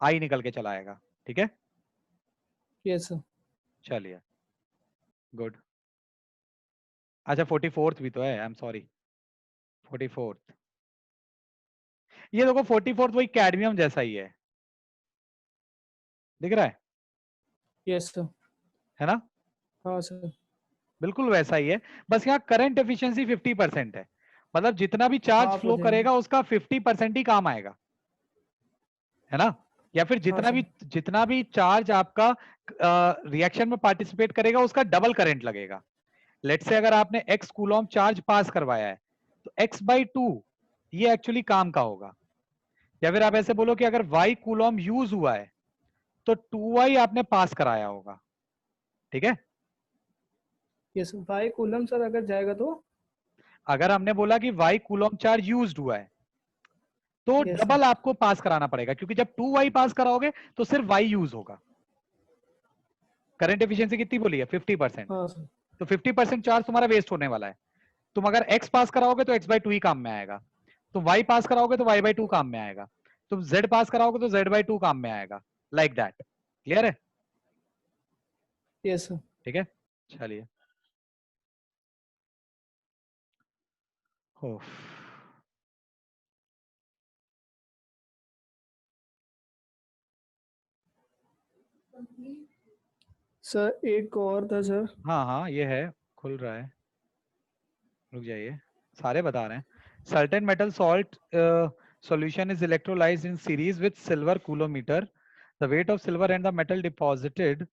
I निकल के चला आएगा, ठीक है। Yes sir. चलिए, गुड। अच्छा 44th भी तो है, आई एम सॉरी, 44th। ये देखो 44th वही कैडमियम जैसा ही दिख रहा यस सर। है ना? हाँ सर। बिल्कुल वैसा ही है, बस यहाँ करंट एफिशिएंसी 50% है, मतलब जितना भी चार्ज हाफ हो फ्लो जाएंगे। करेगा उसका 50% ही काम आएगा, है ना? या फिर हाँ सर। जितना भी चार्ज आपका रिएक्शन में पार्टिसिपेट करेगा उसका डबल करंट लगेगा। लेट से अगर आपने x कूलॉम चार्ज पास करवाया है, तो x/2 ये एक्चुअली काम का होगा। या फिर आप ऐसे बोलो कि अगर y कूलॉम यूज हुआ है, तो 2y आपने पास कराया होगा, ठीक है। Yes sir, by coulomb sir अगर जाएगा तो? अगर हमने बोला कि y कूलॉम चार्ज यूज्ड हुआ है, तो यस सर। डबल आपको पास कराना पड़ेगा, क्योंकि जब 2y पास कराओगे तो सिर्फ y यूज होगा। करंट एफिशिएंसी कितनी बोली है? 50%। हाँ सर। तो 50% चार्ज तुम्हारा वेस्ट होने वाला है। तुम अगर x पास कराओगे तो x/2 ही काम में आएगा, तुम y पास कराओगे तो y/2 काम में आएगा, तुम z पास कराओगे तो z/2 काम में आएगा, लाइक दैट। क्लियर है? Yes sir. ठीक है, चलिए। ओफ, सर एक और था सर। हाँ हाँ, ये है, खुल रहा है, रुक जाइए, सारे बता रहे हैं। Certain metal salt solution is electrolyzed in series with silver coulometer. The weight of silver and the metal deposited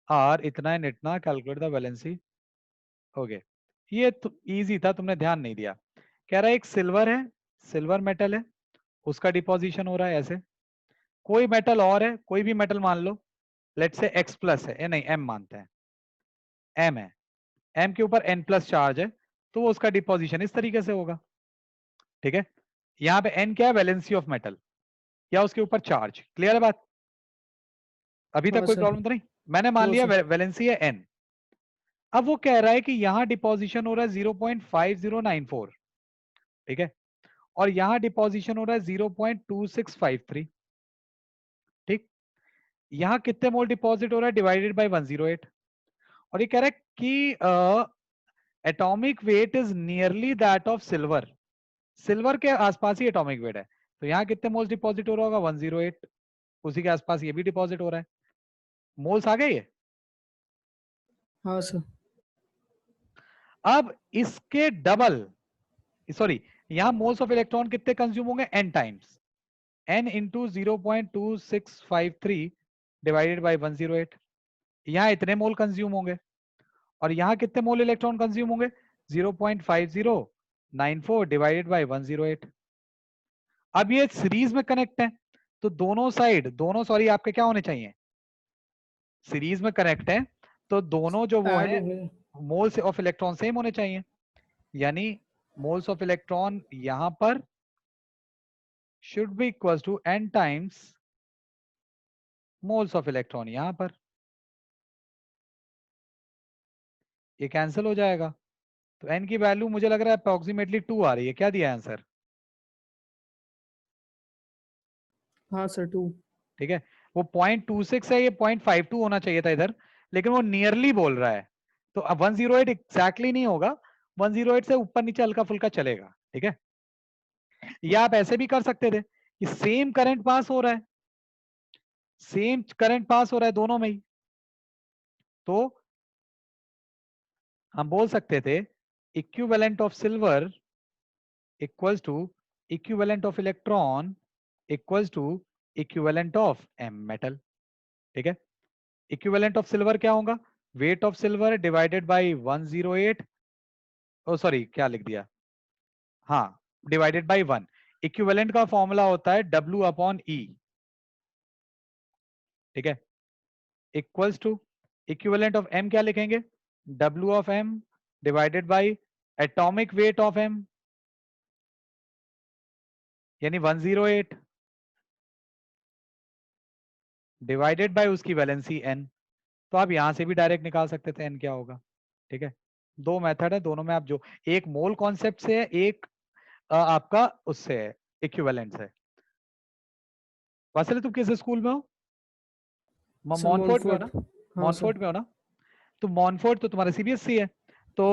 are इतना and इतना, calculate the valency. ओके, ये तो इजी था, तुमने ध्यान नहीं दिया। कह रहा है एक सिल्वर है, सिल्वर मेटल है, उसका डिपोजिशन हो रहा है ऐसे, कोई मेटल और है, कोई भी मेटल मान लो, लेट्स से X प्लस है, नहीं M मानते हैं, M है, M के ऊपर N प्लस चार्ज है, तो वो उसका डिपोजिशन इस तरीके से होगा। ठीक है, यहाँ पे N क्या है, वैलेंसी ऑफ मेटल या उसके ऊपर चार्ज। क्लियर है बात? अभी तक हाँ कोई सर। प्रॉब्लम तो नहीं? मैंने मान नो लिया सर। वैलेंसी है N। अब वो कह रहा है कि यहाँ डिपोजिशन हो रहा है 0.5094, ठीक है, और यहाँ डिपोजिशन हो रहा है 0.2653। ठीक, यहाँ कितने मोल डिपॉजिट हो रहा है डिवाइडेड बाय 108, और ये कह रहा है कि atomic weight is nearly that of silver. Silver के आसपास ही एटॉमिक वेट है, तो यहाँ कितने मोल्स डिपॉजिट हो रहा होगा, 108, उसी के आसपास ये भी डिपॉजिट हो रहा है। मोल्स आ गए ये। हाँ सर। अब इसके डबल, सॉरी, यहाँ मोल्स ऑफ इलेक्ट्रॉन कितने कंज्यूम होंगे, n times, n into 0.2653 divided by 108। यहाँ इतने मोल कंज्यूम होंगे, और यहाँ कितने मोल इलेक्ट्रॉन कंज्यूम होंगे, 0.5094 डिवाइडेड बाई 108। अब ये सीरीज में कनेक्ट है, तो दोनों साइड, दोनों सॉरी आपके क्या होने चाहिए, सीरीज में कनेक्ट है, तो दोनों जो वो ऐड है होंगे। मोल्स ऑफ इलेक्ट्रॉन सेम होने चाहिए, यानी मोल्स ऑफ इलेक्ट्रॉन यहां पर should be equal to n times moles of electron यहां पर। ये कैंसिल हो जाएगा, तो n की वैल्यू मुझे लग रहा है अप्रोक्सीमेटली 2 आ रही है। क्या दिया है आंसर? हाँ सर 2। ठीक है, वो 0.26 है, ये 0.52 होना चाहिए था इधर, लेकिन वो नियरली बोल रहा है, तो अब 108 एग्जैक्टली नहीं होगा, 108 से ऊपर नीचे हल्का फुल्का चलेगा। ठीक है, या आप ऐसे भी कर सकते थे कि सेम करंट पास हो रहा है, सेम करंट पास हो रहा है दोनों में ही, तो हम बोल सकते थे equivalent of silver equals to equivalent of electron equals to equivalent of M metal. ठीक है, इक्विवेलेंट ऑफ सिल्वर क्या होगा, weight of silver divided by 108, oh sorry क्या लिख दिया, हाँ, डिवाइडेड बाय 1। इक्विवेलेंट का फॉर्मूला होता है W अपॉन E। ठीक है, equals to equivalent of M क्या लिखेंगे, W of M divided by atomic weight of M, यानी 108 डिवाइडेड बाय उसकी वैलेंसी n। तो आप यहां से भी डायरेक्ट निकाल सकते थे n क्या होगा। ठीक है, दो मेथड है, दोनों में आप जो, एक मोल कॉन्सेप्ट से है, एक आपका उससे है, इक्विवेलेंट से। वासले तुम किस स्कूल में हो? सर मॉनफोर्ट में हो ना? मॉनफोर्ट। हाँ सर। मॉनफोर्ट में हो ना? तो मॉनफोर्ट तो तुम्हारा CBSE है, तो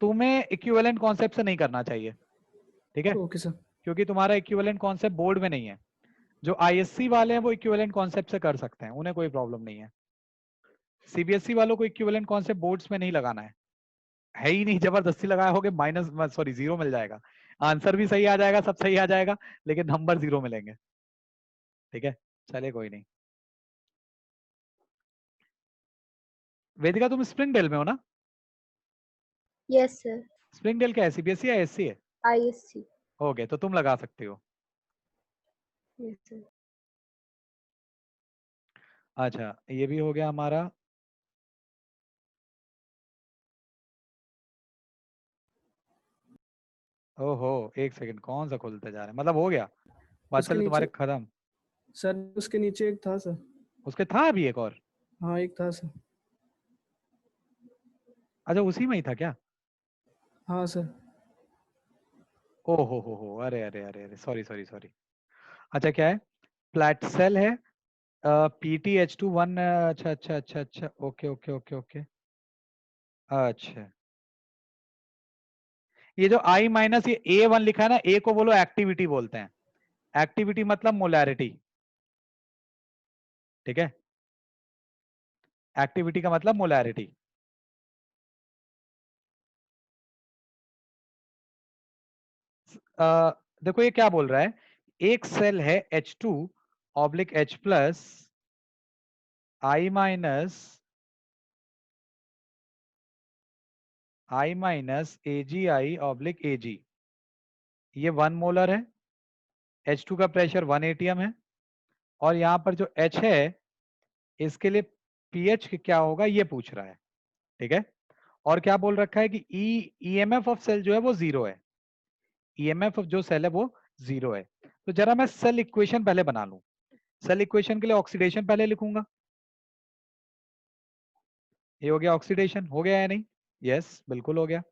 तुम्हें इक्विवेलेंट कॉन्सेप्ट से नहीं करना चाहिए। ठीक है, ओके सर। क्योंकि तुम्हारा इक्विवेलेंट कॉन्सेप्ट बोर्ड में नहीं है। जो ISC वाले हैं वो इक्विवेलेंट कॉन्सेप्ट से कर सकते हैं, उन्हें कोई प्रॉब्लम नहीं है। CBSE वालों को इक्विवेलेंट कॉन्सेप्ट बोर्ड्स में नहीं लगाना है ही नहीं, जबरदस्ती लगाया होगे माइनस, सॉरी 0 मिल जाएगा, आंसर भी सही आ जाएगा, सब सही आ जाएगा, लेकिन नंबर 0 मिलेंगे। ठीक है, चले कोई नहीं। वेदिका तुम स्प्रिंगडेल में हो ना? Yes, sir. स्प्रिंगडेल क्या है, CBSE या SC है? ISC. हो गए, तो तुम लगा सकते हो। Yes, sir. अच्छा, ये भी हो गया हमारा। ओहो, एक सेकंड, कौन सा खुलते जा रहा है, मतलब हो गया उसके वात्सल्य तुम्हारे नीचे खत्म? सर, उसके नीचे एक था सर। उसके था अभी एक और? हाँ एक था सर। अच्छा, उसी में ही था क्या? हाँ सर। ओ हो, अरे अरे अरे अरे, सॉरी सॉरी सॉरी। अच्छा, क्या है, फ्लैट सेल है, PtH2 1, अच्छा अच्छा अच्छा अच्छा, ओके ओके ओके ओके, अच्छा। ये जो I माइनस ये A1 लिखा है ना, A को बोलो एक्टिविटी बोलते हैं, एक्टिविटी मतलब मोलैरिटी। ठीक है, एक्टिविटी का मतलब मोलैरिटी। देखो ये क्या बोल रहा है, एक सेल है H2 oblique H plus I minus AgI oblique Ag, ये 1 मोलर है, H2 का प्रेशर 1 atm है, और यहाँ पर जो H है इसके लिए pH क्या होगा ये पूछ रहा है, ठीक है। और क्या बोल रखा है कि EMF ऑफ सेल जो है वो 0 है, EMF ऑफ जो सेल है वो 0 है। तो जरा मैं सेल इक्वेशन पहले बना लूं। सेल इक्वेशन के लिए ऑक्सीडेशन पहले लिखूंगा। ये हो गया ऑक्सीडेशन, हो गया या नहीं? यस बिल्कुल हो गया,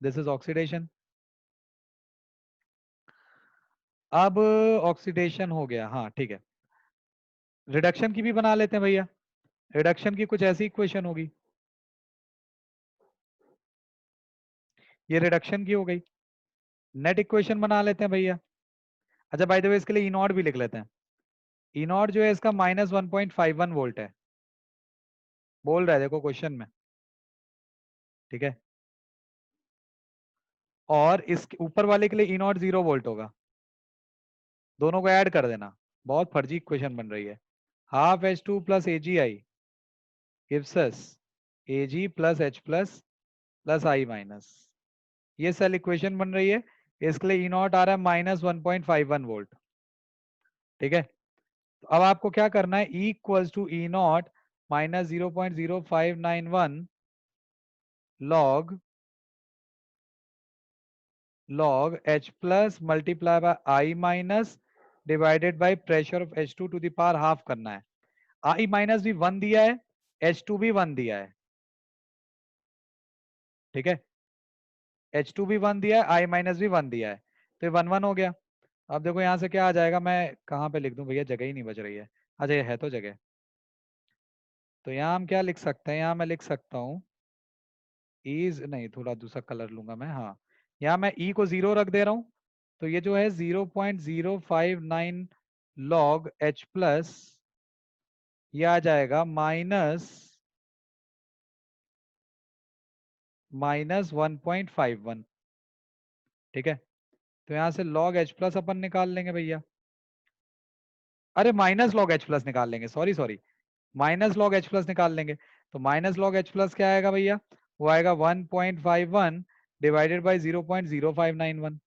दिस इज ऑक्सीडेशन। अब ऑक्सीडेशन हो गया, हाँ ठीक है। रिडक्शन की भी बना लेते हैं भैया। रिडक्शन की कुछ ऐसी इक्वेशन होगी, ये रिडक्शन की हो गई। नेट इक्वेशन बना लेते हैं भैया। अच्छा बाय द वे इसके लिए ई नॉट भी लिख लेते हैं। ई नॉट जो है इसका -1.51 वोल्ट है, बोल रहा है देखो क्वेश्चन में, ठीक है। और इस ऊपर वाले के लिए ई नॉट 0 वोल्ट होगा, दोनों को ऐड कर देना। बहुत फर्जी इक्वेशन बन रही है। Half H2 plus AgI gives us Ag plus H plus I minus, ये सेल इक्वेशन बन रही है। इसके लिए ई नॉट आ रहा है -1.51 वोल्ट, ठीक है। तो अब आपको क्या करना है, E equals to E not minus 0.0591 log H plus multiply by I minus divided by pressure of H2 to the power half करना है। I माइनस भी 1 दिया है, H2 भी 1 दिया है, ठीक है। H2 भी 1 दिया है, I माइनस भी 1 दिया है, तो ये 1 1 हो गया। अब देखो यहाँ से क्या आ जाएगा, मैं कहाँ पे लिख दूं भैया, जगह ही नहीं बच रही है। अच्छा ये है तो जगह, तो यहाँ हम क्या लिख सकते हैं, यहाँ मैं लिख सकता हूँ इज नहीं, थोड़ा दूसरा कलर लूंगा मैं, हाँ यहाँ मैं E को 0 रख दे रहा हूँ। तो ये जो है 0.059 log H प्लस, ये आ जाएगा -1.51, ठीक है। तो यहाँ से log H प्लस अपन निकाल लेंगे भैया, अरे माइनस log H प्लस निकाल लेंगे, sorry sorry, minus log H plus निकाल लेंगे। तो माइनस log H प्लस क्या आएगा भैया, वो आएगा 1.51 डिवाइडेड बाई 0.0591,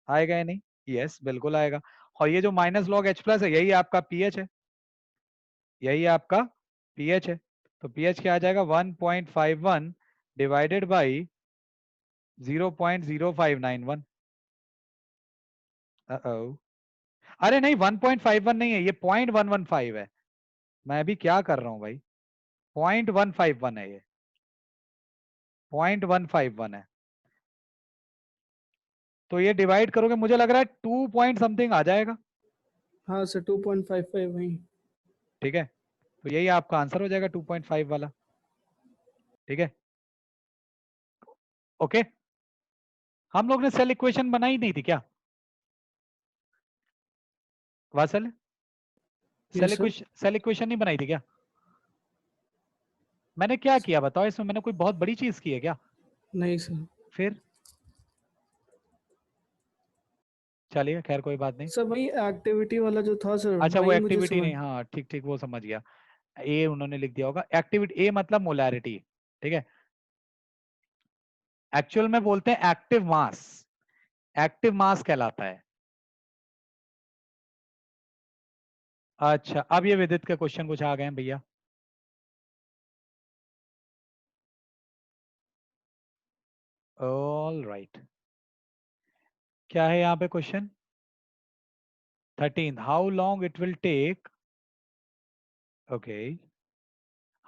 आएगा या नहीं? यस बिल्कुल आएगा। और ये जो माइनस log H प्लस है यही आपका pH है, यही आपका pH है। तो pH क्या आ जाएगा, 1.51 डिवाइडेड बाई 0.0591। अरे नहीं 1.51 नहीं है, ये 0.115 है। मैं अभी क्या कर रहा हूँ भाई, 0.151 है, ये 0.151 है। तो ये डिवाइड करोगे मुझे लग रहा है 2 पॉइंट समथिंग आ जाएगा, हाँ सर 2.55 वही। ठीक है। तो यही आपका आंसर हो जाएगा 2.5 वाला, ठीक है। ओके, हम लोग ने सेल इक्वेशन बनाई नहीं थी क्या वासल? Yes sir. सेल इक्वेशन नहीं बनाई थी क्या? मैंने क्या किया बताओ, इसमें मैंने कोई बहुत बड़ी चीज की है क्या? नहीं सर। फिर चलिए खैर कोई बात नहीं। सर वही एक्टिविटी वाला जो था सर, अच्छा वो वही मुझे एक्टिविटी समझ। नहीं, हाँ ठीक ठीक वो समझ गया। ए उन्होंने लिख दिया होगा, एक्टिविटी ए मतलब मोलैरिटी, ठीक है। एक्चुअल में बोलते हैं एक्टिव मास, एक्टिव मास कहलाता है। अच्छा अब ये विदित के क्वेश्चन कुछ आ गए हैं भैया। ऑल राइट, क्या है यहाँ पे question 13, how long it will take, okay,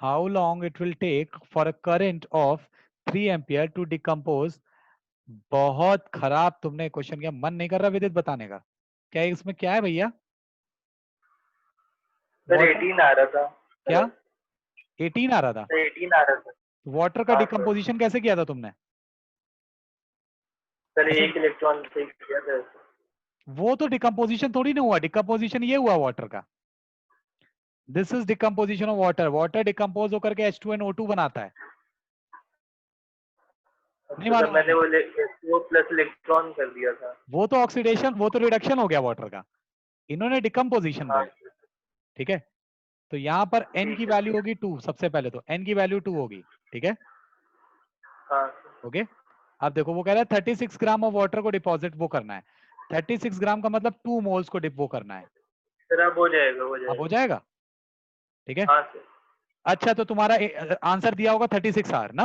how long it will take for a current of 3 ampere to decompose. बहुत खराब तुमने क्वेश्चन किया, मन नहीं कर रहा विदित बताने का। क्या है इसमें, क्या है भैया? सर वाटर 18 आ रहा था। क्या 18 आ रहा था? सर 18 आ रहा था। वाटर का हाँ सर। डिकम्पोजिशन कैसे किया था तुमने? सर ऐसे एक इलेक्ट्रॉन से किया था। वो तो डिकम्पोजिशन थोड़ी ना हुआ, डिकम्पोजिशन ये हुआ वाटर का, this is decomposition of water. Water decompose होकर के H2NO2 बनाता है, नहीं अच्छा, मालूम मैंने है? वो प्लस इलेक्ट्रॉन कर दिया था। वो तो ऑक्सीडेशन, वो तो रिडक्शन हो गया वाटर का, इन्होंने डिकम्पोजिशन हाँ बोला, ठीक है। तो यहाँ पर n ठीक की है। वैल्यू होगी 2, सबसे पहले तो n की वैल्यू 2 होगी, ठीक है। हाँ ओके, अब देखो वो कह रहा है 36 ग्राम ऑफ वाटर को डिपॉजिट वो करना है, 36 ग्राम का मतलब 2 मोल्स को डिप वो करना है, सर अब हो जाएगा, हो अब जाएगा। हो जाएगा, ठीक है। हाँ सर। अच्छा तो तुम्हारा आंसर दिया होगा 36 आवर ना,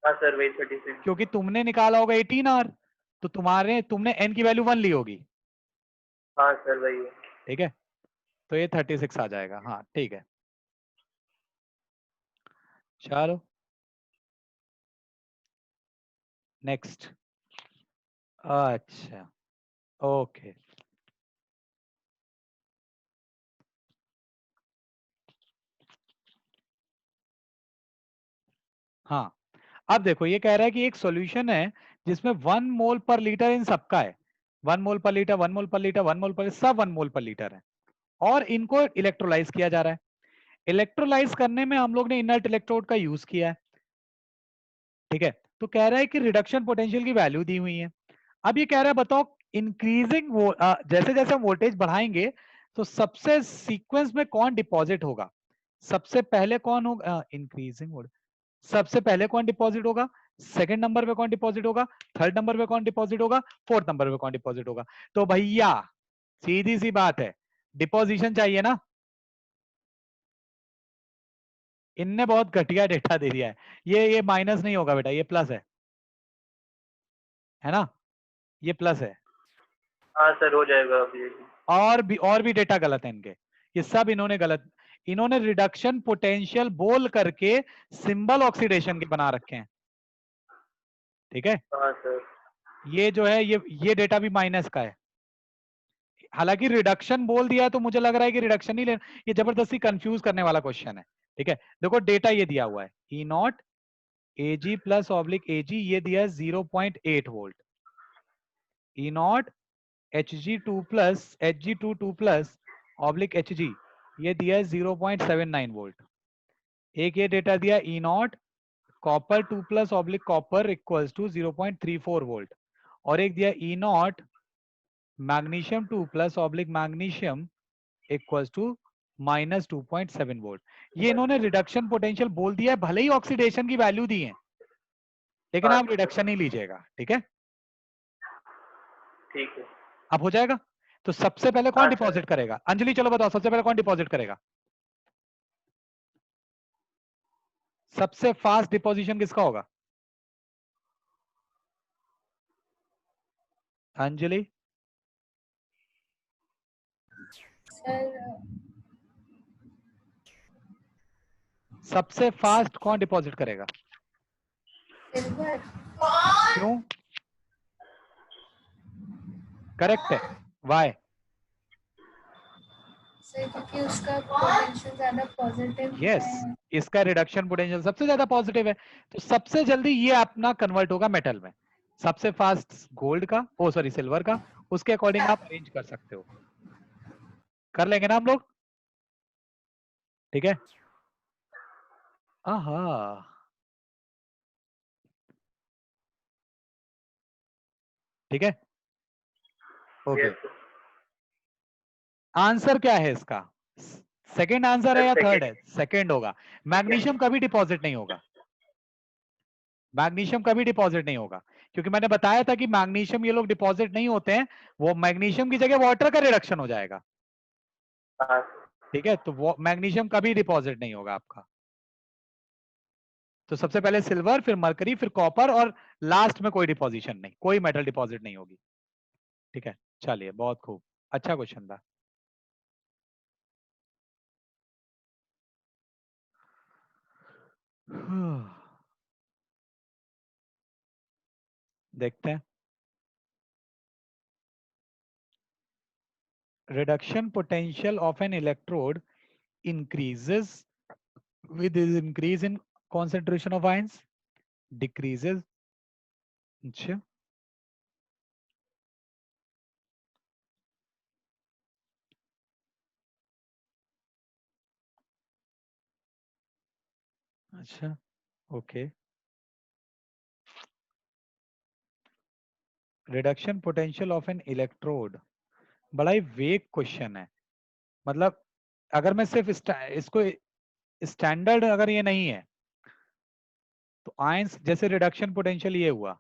हाँ सर, वही 36। क्योंकि तुमने निकाला होगा 18 आवर, तो तुमने n की वैल्यू 1 ली होगी, हाँ सर, वही है। ठीक है। तो ये 36 आ जाएगा, हाँ ठीक है। चलो नेक्स्ट। अच्छा ओके, हाँ अब देखो ये कह रहा है कि एक सॉल्यूशन है जिसमें 1 मोल पर लीटर इन सबका है, 1 मोल पर लीटर, 1 मोल पर लीटर, 1 मोल पर, सब 1 मोल पर लीटर है, और इनको इलेक्ट्रोलाइज किया जा रहा है। इलेक्ट्रोलाइज करने में हम लोग ने इनर्ट इलेक्ट्रोड का यूज किया है, ठीक है। तो कह रहा है कि रिडक्शन पोटेंशियल की वैल्यू दी हुई है। अब ये कह रहा है बताओ इंक्रीजिंग जैसे जैसे हम वोल्टेज बढ़ाएंगे तो सबसे सीक्वेंस में कौन डिपॉजिट होगा, सबसे पहले कौन होगा इंक्रीजिंग, सबसे पहले कौन डिपॉजिट होगा, सेकंड नंबर पे कौन डिपॉजिट होगा, थर्ड नंबर पे कौन डिपॉजिट होगा, फोर्थ नंबर पे कौन डिपॉजिट होगा। तो भैया सीधी सी बात है, डिपॉजिशन चाहिए ना। इनने बहुत घटिया डेटा दे दिया है, ये माइनस नहीं होगा बेटा, ये प्लस है ना, ये प्लस है। हाँ सर, हो जाएगा अब ये। और भी डेटा गलत है इनके, ये सब इन्होंने गलत, इन्होंने रिडक्शन पोटेंशियल बोल करके सिंबल ऑक्सीडेशन के बना रखे हैं, ठीक है। हाँ सर। ये जो है ये डेटा भी माइनस का है, हालांकि रिडक्शन बोल दिया है तो मुझे लग रहा है कि रिडक्शन ही लेना, ये जबरदस्ती कंफ्यूज करने वाला क्वेश्चन है, ठीक है। देखो डेटा ये दिया हुआ है E naught Ag plus oblique Ag, ये दिया है 0.8 volt, E naught H G two plus H G two plus oblique H G, ये दिया है 0.79 वोल्ट। एक ये डेटा दिया E naught copper 2 plus oblique copper equals to 0.34 volt, और एक दिया E naught magnesium 2 plus oblique magnesium equals to -2.7 volt. ये इन्होंने रिडक्शन पोटेंशियल बोल दिया है, भले ही ऑक्सीडेशन की वैल्यू दी है, लेकिन हाँ आप रिडक्शन ही लीजिएगा, ठीक है। ठीक है। अब हो जाएगा। तो सबसे पहले कौन हाँ सर। डिपॉजिट करेगा, अंजलि चलो बताओ सबसे पहले कौन डिपॉजिट करेगा, सबसे फास्ट डिपॉजिशन किसका होगा, अंजलि। सर सबसे फास्ट कौन डिपॉजिट करेगा, सिल्वर। क्यों, करेक्ट है, वाई, सर क्योंकि उसका पोटेंशियल ज्यादा पॉजिटिव यस है। इसका रिडक्शन पोटेंशियल सबसे ज्यादा पॉजिटिव है, तो सबसे जल्दी ये अपना कन्वर्ट होगा मेटल में, सबसे फास्ट गोल्ड का, ओ सॉरी सिल्वर का, उसके अकॉर्डिंग आप अरेंज कर सकते हो, कर लेंगे ना हम लोग, ठीक है। आहा ठीक है, ओके। Yes sir. आंसर क्या है इसका, सेकंड आंसर है या थर्ड है, सेकंड। सेकंड होगा। मैग्नीशियम कभी डिपॉजिट नहीं होगा, मैग्नीशियम कभी डिपॉजिट नहीं होगा, क्योंकि मैंने बताया था कि मैग्नीशियम ये लोग डिपॉजिट नहीं होते हैं, वो मैग्नीशियम की जगह वाटर का रिडक्शन हो जाएगा, हाँ सर। ठीक है। तो वो मैग्नीशियम कभी डिपॉजिट नहीं होगा आपका। तो सबसे पहले सिल्वर, फिर मरकरी, फिर कॉपर, और लास्ट में कोई डिपॉजिशन नहीं, कोई मेटल डिपॉजिट नहीं होगी, ठीक है। चलिए बहुत खूब, अच्छा क्वेश्चन था। देखते हैं, reduction potential of an electrode increases with increase in concentration of ions, decreases, अच्छा अच्छा okay, reduction potential of N electrode, बड़ा ही वेग क्वेश्चन है, मतलब अगर मैं सिर्फ इसको स्टैंडर्ड अगर ये नहीं है तो आयंस, जैसे रिडक्शन पोटेंशियल ये हुआ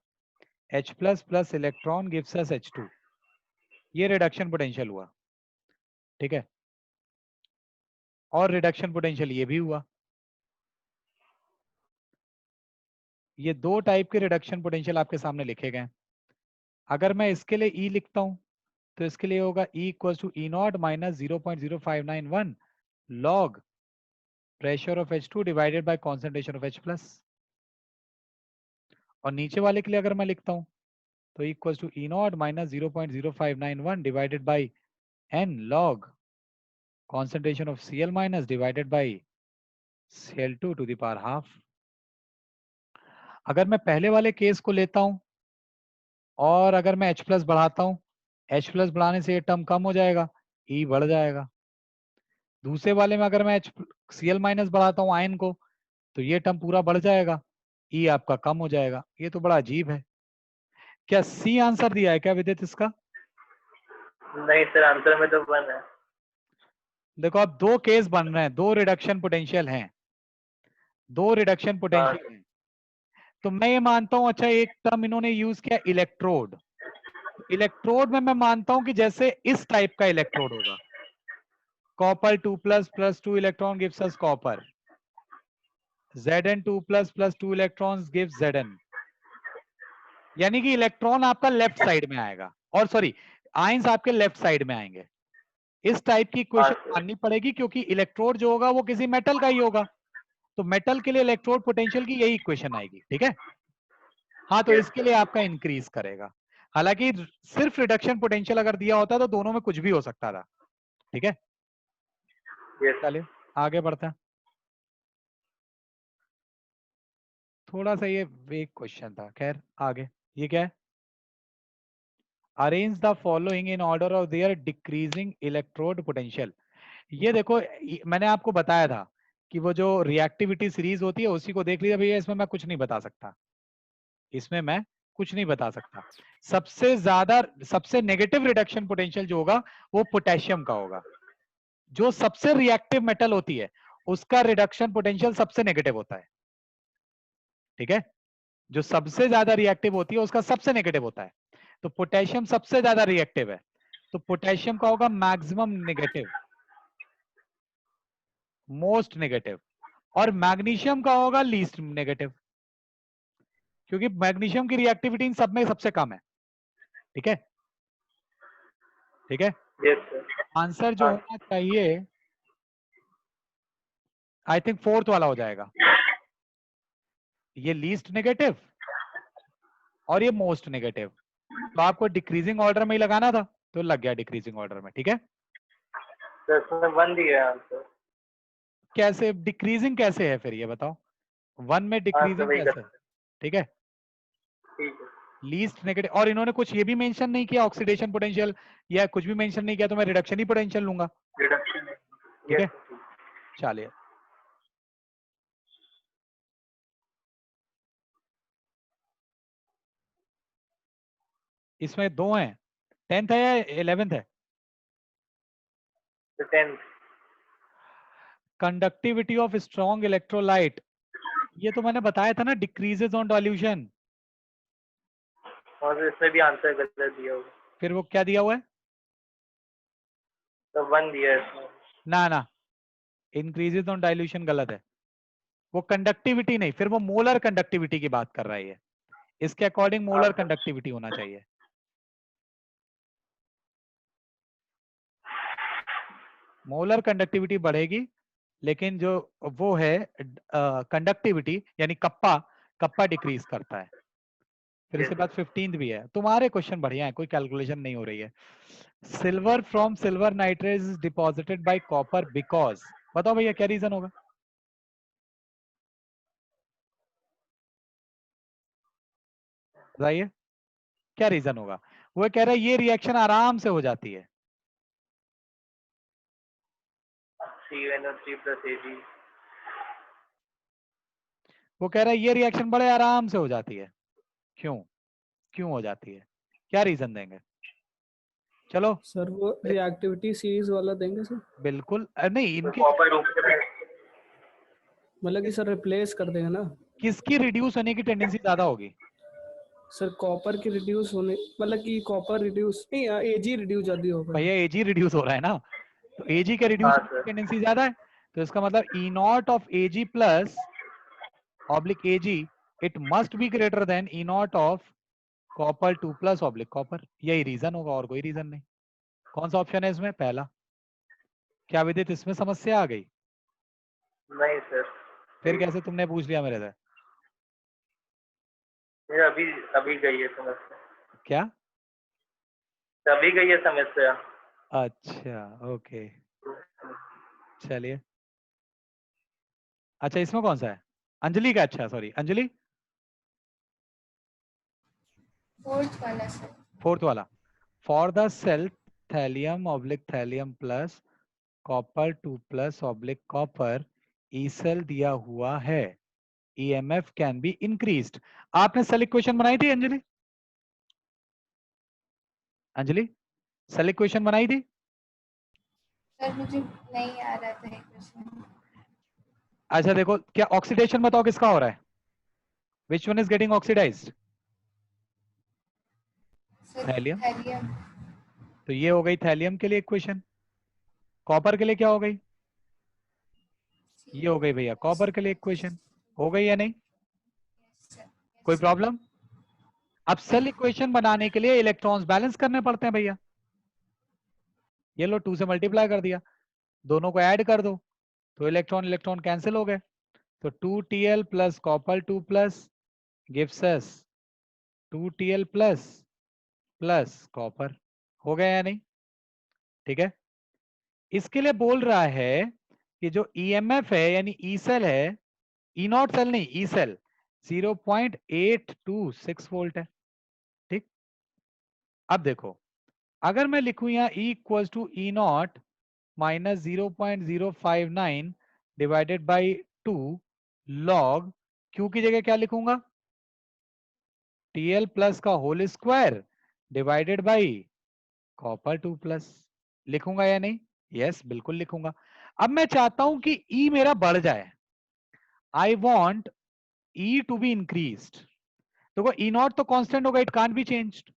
H plus plus electron gives us H2, ये रिडक्शन पोटेंशियल हुआ, ठीक है, और रिडक्शन पोटेंशियल ये भी हुआ। ये दो टाइप के रिडक्शन पोटेंशियल आपके सामने लिखे गए। अगर मैं इसके लिए E लिखता हूं तो इसके लिए होगा E equal to E not minus 0.0591 log pressure of H2 divided by concentration of H plus. और नीचे वाले के लिए अगर मैं लिखता हूं तो equal to E not minus 0.0591 divided by n log concentration of Cl minus divided by Cl2 to the power half। अगर मैं पहले वाले केस को लेता हूं और अगर मैं H प्लस बढ़ाता हूं, H प्लस बढ़ाने से ये टर्म कम हो जाएगा, E बढ़ जाएगा। दूसरे वाले में अगर मैं Cl माइनस बढ़ाता हूं आयन को तो ये टर्म पूरा बढ़ जाएगा, E आपका कम हो जाएगा। ये तो बड़ा अजीब है। क्या C आंसर दिया है क्या विदित इसका? नहीं सर, आंसर में तो 1 है। देखो अब दो केस बन रहे हैं, दो रिडक्शन पोटेंशियल हैं, दो रिडक्शन पोटेंशियल हैं। तो मैं ये मानता हूं, अच्छा एक टर्म इन्होंने यूज किया इलेक्ट्रोड। इलेक्ट्रोड में मैं मानता हूं कि जैसे इस टाइप का इलेक्ट्रोड होगा, copper 2+ + 2 electron gives us copper, Zn 2+ + 2 electrons gives Zn। यानी कि इलेक्ट्रॉन आपका लेफ्ट साइड में आएगा, और सॉरी आयंस आपके लेफ्ट साइड में आएंगे। इस टाइप की इक्वेशन माननी पड़ेगी क्योंकि इलेक्ट्रोड जो होगा वो किसी मेटल का ही होगा, तो मेटल के लिए इलेक्ट्रोड पोटेंशियल की यही इक्वेशन आएगी। ठीक है, हाँ, तो इसके लिए आपका इंक्रीज करेगा। हालांकि सिर्फ रिडक्शन पोटेंशियल अगर दिया होता तो दोनों में कुछ भी हो सकता था। ठीक है, चलिए आगे बढ़ते हैं। थोड़ा सा ये वेग क्वेश्चन था, खैर आगे। ये क्या है? Arrange the following in order of their decreasing electrode potential. ये देखो, मैंने आपको बताया था कि वो जो रिएक्टिविटी सीरीज होती है उसी को देख लीजिए भैया, इसमें मैं कुछ नहीं बता सकता, इसमें मैं कुछ नहीं बता सकता। सबसे ज्यादा, सबसे नेगेटिव रिडक्शन पोटेंशियल जो होगा वो पोटेशियम का होगा। जो सबसे रिएक्टिव मेटल होती है उसका रिडक्शन पोटेंशियल सबसे नेगेटिव होता है। ठीक है, जो सबसे ज्यादा रिएक्टिव होती है उसका सबसे नेगेटिव होता है। तो पोटेशियम सबसे ज्यादा रिएक्टिव है, तो पोटेशियम का होगा मैक्सिमम नेगेटिव, मोस्ट नेगेटिव, और मैग्नीशियम का होगा लीस्ट नेगेटिव, क्योंकि मैग्नीशियम की रिएक्टिविटी इन सब में सबसे कम है। ठीक है, ठीक है, आंसर जो होना चाहिए आई थिंक फोर्थ वाला हो जाएगा, ये लीस्ट नेगेटिव और ये मोस्ट नेगेटिव। तो आपको डिक्रीजिंग ऑर्डर में ही लगाना था तो लग गया डिक्रीजिंग ऑर्डर में। ठीक है, तो इसमें 1 दिया है आंसर। कैसे डिक्रीजिंग कैसे है फिर ये बताओ, 1 में डिक्रीजिंग कैसे है? ठीक है, ठीक है। लीस्ट नेगेटिव, और इन्होंने कुछ ये भी मेंशन नहीं किया ऑक्सीडेशन पोटेंशियल या कुछ भी मेंशन नहीं किया, तो मैं रिडक्शन ही पोटेंशियल लूंगा। रिडक्शन। ठीक है, चलिए इसमें दो हैं, 10th है या 11th है? तो 10। कंडक्टिविटी ऑफ स्ट्रॉन्ग इलेक्ट्रोलाइट, ये तो मैंने बताया था ना, डिक्रीजेस ऑन डाइल्यूशन। और इसमें भी आंसर गलत दिया होगा। फिर वो क्या दिया हुआ है? तो 1 दिया है इसमें। ना ना, इंक्रीजेस ऑन डाइल्यूशन गलत है, वो कंडक्टिविटी नहीं, फिर वो मोलर कंडक्टिविटी की बात कर रही है। इसके अकॉर्डिंग मोलर कंडक्टिविटी होना चाहिए। मोलर कंडक्टिविटी बढ़ेगी, लेकिन जो वो है कंडक्टिविटी यानी कप्पा, कप्पा डिक्रीज करता है। फिर इसके बाद 15th भी है। तुम्हारे क्वेश्चन बढ़िया है, कोई कैलकुलेशन नहीं हो रही है। Silver from silver nitrate is deposited bye copper because, बताओ भैया क्या रीजन होगा? बताइए क्या रीजन होगा? वो कह रहा है ये रिएक्शन आराम से हो जाती है। CnO3 + Ag। वो कह रहा है ये रिएक्शन बड़े आराम से हो जाती है। क्यों, क्यों हो जाती है, क्या रीजन देंगे? चलो सर वो रिएक्टिविटी सीरीज वाला देंगे सर, बिल्कुल नहीं, इनके कॉपर रूप से मतलब कि सर रिप्लेस कर देंगे ना। किसकी रिड्यूस होने की टेंडेंसी ज्यादा होगी? सर कॉपर की रिड्यूस होने, मतलब कि कॉपर रिड्यूस नहीं, एजी रिड्यूस जल्दी होगा। भैया एजी रिड्यूस हो रहा है ना, तो Ag के हाँ रिड्यूस सर। टेंडेंसी ज्यादा है, तो इसका मतलब E not of Ag plus oblique Ag it must be greater than E not of copper 2 plus oblique copper. यही रीजन होगा और कोई रीजन नहीं। कौन सा ऑप्शन है इसमें? पहला। क्या विदित इसमें समस्या आ गई? नहीं सर। फिर कैसे तुमने पूछ लिया मेरे से? ये अभी अभी गई है समस्या। क्या? अभी गई है समस्या। अच्छा ओके, चलिए। अच्छा इसमें कौन सा है? अंजलि का। अच्छा सॉरी अंजलि, फोर्थ वाला सर। फोर्थ वाला। For the cell thallium oblique thallium plus copper 2 plus oblique copper E cell दिया हुआ है, ईएमएफ कैन बी इंक्रीज्ड। आपने सेल इक्वेशन बनाई थी अंजलि? अंजलि सेल इक्वेशन बनाई थी? सर मुझे नहीं आ रहा था क्वेश्चन। अच्छा देखो, क्या ऑक्सीडेशन बताओ किसका हो रहा है? Which one is getting oxidised? Sir thallium. Thallium. तो ये हो गई थैलियम के लिए इक्वेशन। कॉपर के लिए क्या हो गई? ये हो गई भैया कॉपर के लिए इक्वेशन। हो गई या नहीं? कोई प्रॉब्लम? अब सेल इक्वेशन बनाने के लिए इलेक्ट्रॉन्स बैलेंस करने पड़ते हैं भैया। ये लो 2 से मल्टीप्लाई कर दिया, दोनों को ऐड कर दो तो इलेक्ट्रॉन इलेक्ट्रॉन कैंसिल हो गए। तो 2Tl plus copper 2 plus gives us 2Tl plus plus copper. हो गया या नहीं? ठीक है। इसके लिए बोल रहा है कि जो ईएमएफ है यानी ई सेल है, ई नॉट सेल नहीं ई सेल 0.826 वोल्ट है। ठीक। अब देखो, अगर मैं लिखूं यहाँ E equal to E not minus 0.059 divided by 2 log Q की जगह क्या लिखूंगा? TL प्लस का whole square divided by copper 2 plus. लिखूंगा या नहीं? यस बिल्कुल लिखूंगा। अब मैं चाहता हूं कि E मेरा बढ़ जाए। I want E to be increased. देखो E नॉट तो कांस्टेंट होगा, it can't be changed.